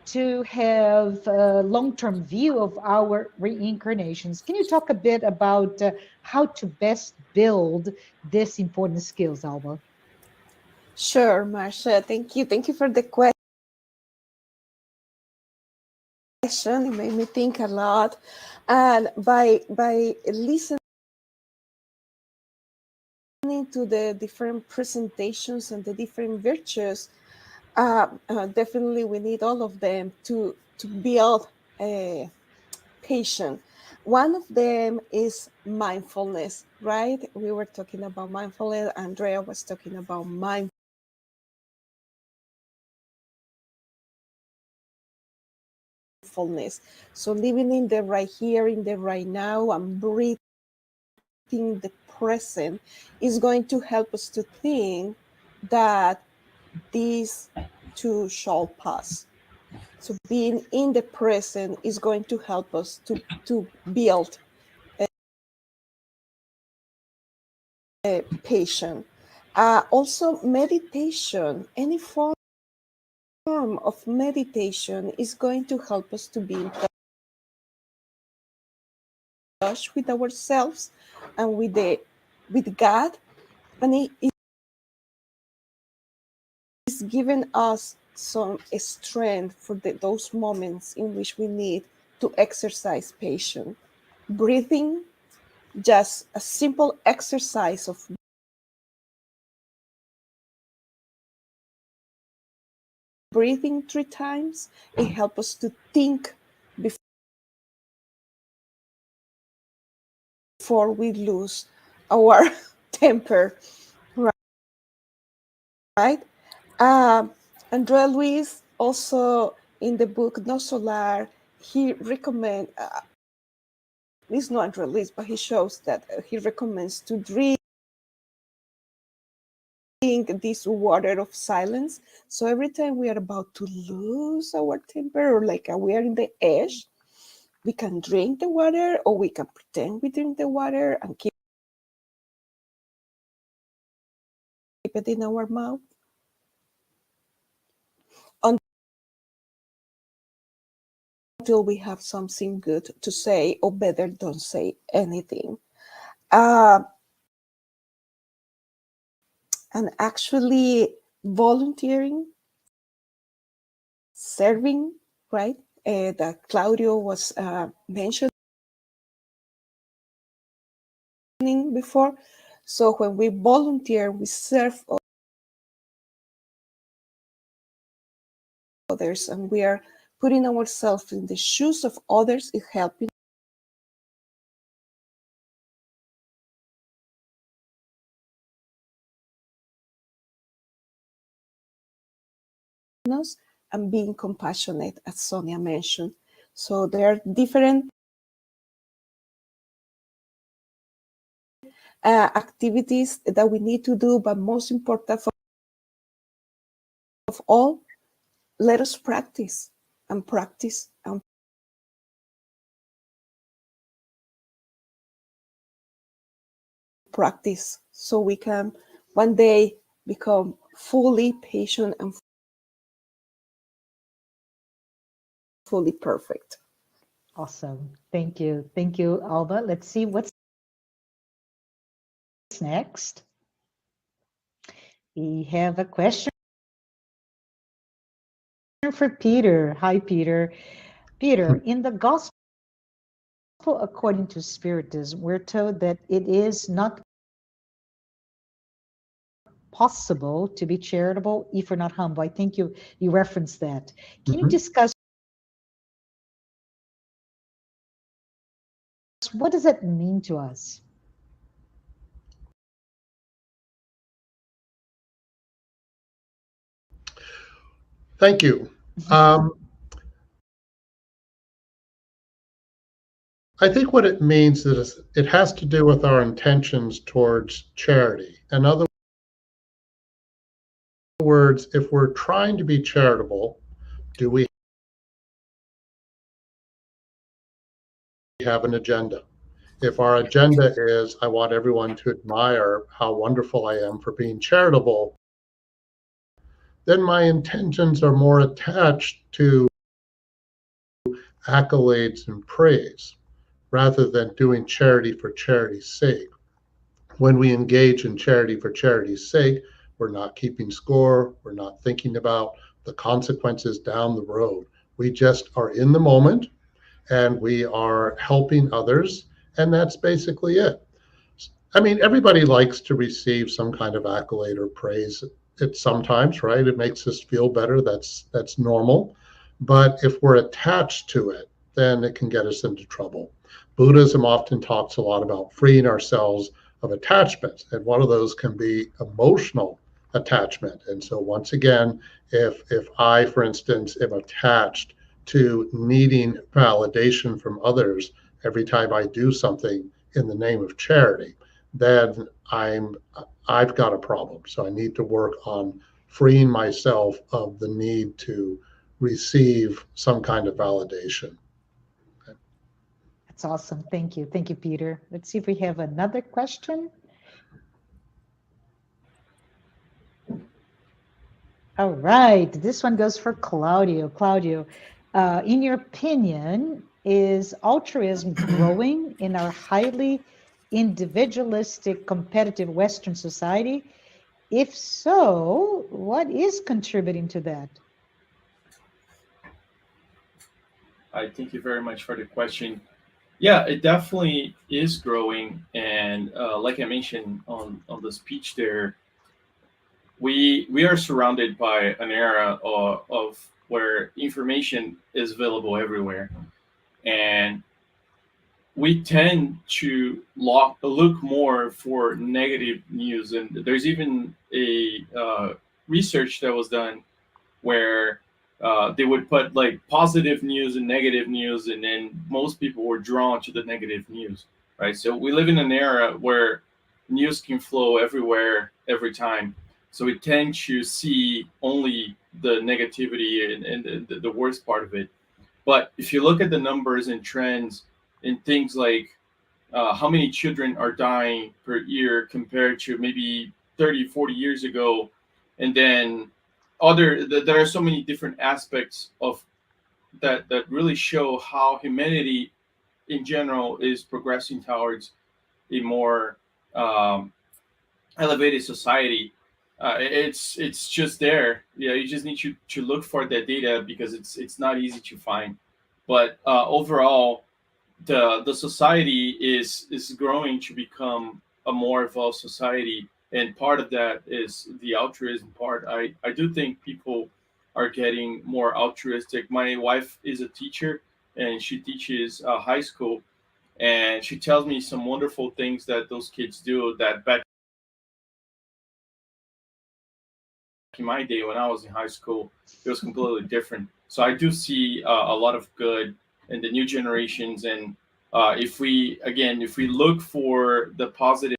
to have a long-term view of our reincarnations. Can you talk a bit about how to best build this important skills, Alba? Sure, Marcia. Thank you. Thank you for the question. It made me think a lot. And by listening to the different presentations and the different virtues, definitely we need all of them to build a patient. One of them is mindfulness, right? We were talking about mindfulness. Andrea was talking about mindfulness. So living in the right here, in the right now, and breathing the present is going to help us to think that these too shall pass. So being in the present is going to help us to build a patient. Also, meditation, any form of meditation is going to help us to be in touch with ourselves and with God, and it is giving us some strength for those moments in which we need to exercise patience. Breathing, just a simple exercise of breathing 3 times, it helps us to think before we lose our temper, right? Andrea Luis, also in the book No Solar, he recommends, it's not Andrea Luis, but he shows that he recommends to drink this water of silence. So every time we are about to lose our temper, or like we are in the edge, we can drink the water, or we can pretend we drink the water and keep it in our mouth until we have something good to say, or better, don't say anything. And actually volunteering, serving, right? That Claudio was mentioning before. So when we volunteer, we serve others, and we are putting ourselves in the shoes of others, is helping us and being compassionate, as Sonia mentioned. So there are different activities that we need to do, but most important of all, let us practice and practice and practice, so we can one day become fully patient and fully perfect. Awesome. Thank you. Thank you, Alba. Let's see what's next. We have a question for Peter. Hi, Peter. Peter, in the Gospel according to Spiritism, we're told that it is not possible to be charitable if we're not humble. I think you referenced that. Can you discuss what does that mean to us? Thank you. I think what it means is it has to do with our intentions towards charity. In other words, if we're trying to be charitable, do we have an agenda? If our agenda is, I want everyone to admire how wonderful I am for being charitable, then my intentions are more attached to accolades and praise rather than doing charity for charity's sake. When we engage in charity for charity's sake, we're not keeping score, we're not thinking about the consequences down the road. We just are in the moment and we are helping others, and that's basically it. I mean, everybody likes to receive some kind of accolade or praise. It sometimes, right? It makes us feel better. That's normal. But if we're attached to it, then it can get us into trouble. Buddhism often talks a lot about freeing ourselves of attachments, and one of those can be emotional attachment. And so once again, if I, for instance, am attached to needing validation from others every time I do something in the name of charity, then I've got a problem. So I need to work on freeing myself of the need to receive some kind of validation. That's awesome. Thank you. Thank you, Peter. Let's see if we have another question. All right. This one goes for Claudio. Claudio, in your opinion, is altruism growing in our highly individualistic, competitive Western society? If so, what is contributing to that? I thank you very much for the question. Yeah, it definitely is growing, and like I mentioned on the speech there, we are surrounded by an era of where information is available everywhere, and we tend to look more for negative news. And there's even a research that was done where they would put like positive news and negative news, and then most people were drawn to the negative news, right? So we live in an era where news can flow everywhere, every time. So we tend to see only the negativity and the worst part of it. But if you look at the numbers and trends in things like how many children are dying per year compared to maybe 30, 40 years ago, and then there are so many different aspects of that really show how humanity in general is progressing towards a more elevated society. It's just there. Yeah, you just need to look for that data because it's not easy to find. But overall, the society is growing to become a more evolved society, and part of that is the altruism part. I do think people are getting more altruistic. My wife is a teacher, and she teaches high school, and she tells me some wonderful things that those kids do that back in my day when I was in high school, it was completely different. So I do see a lot of good in the new generations, and if we look for the positive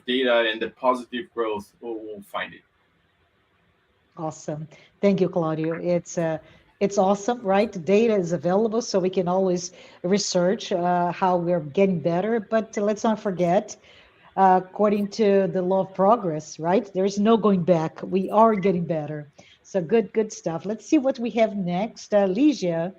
data and the positive growth, we'll find it. Awesome. Thank you, Claudio. It's awesome, right? Data is available, so we can always research how we're getting better. But let's not forget, according to the law of progress, right? There is no going back. We are getting better. So good stuff. Let's see what we have next. Ligia,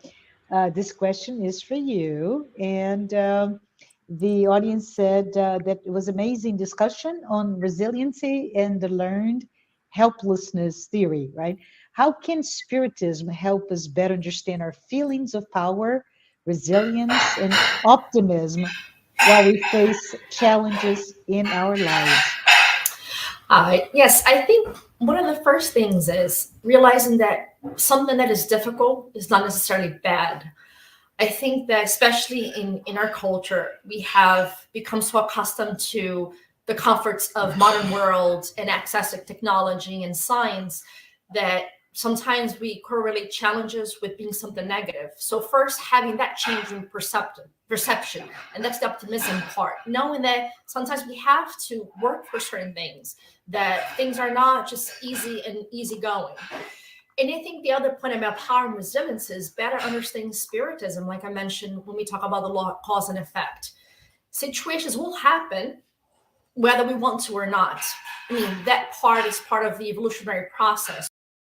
this question is for you. And the audience said that it was amazing discussion on resiliency and the learned helplessness theory, right? How can Spiritism help us better understand our feelings of power, resilience, and optimism while we face challenges in our lives? Yes, I think one of the first things is realizing that something that is difficult is not necessarily bad. I think that especially in our culture, we have become so accustomed to the comforts of modern world and access to technology and science that sometimes we correlate challenges with being something negative. So first, having that change in perception, and that's the optimism part, knowing that sometimes we have to work for certain things, that things are not just easy and easygoing. And I think the other point about power and resilience is better understanding Spiritism, like I mentioned when we talk about the law of cause and effect. Situations will happen whether we want to or not. I mean, that part is part of the evolutionary process.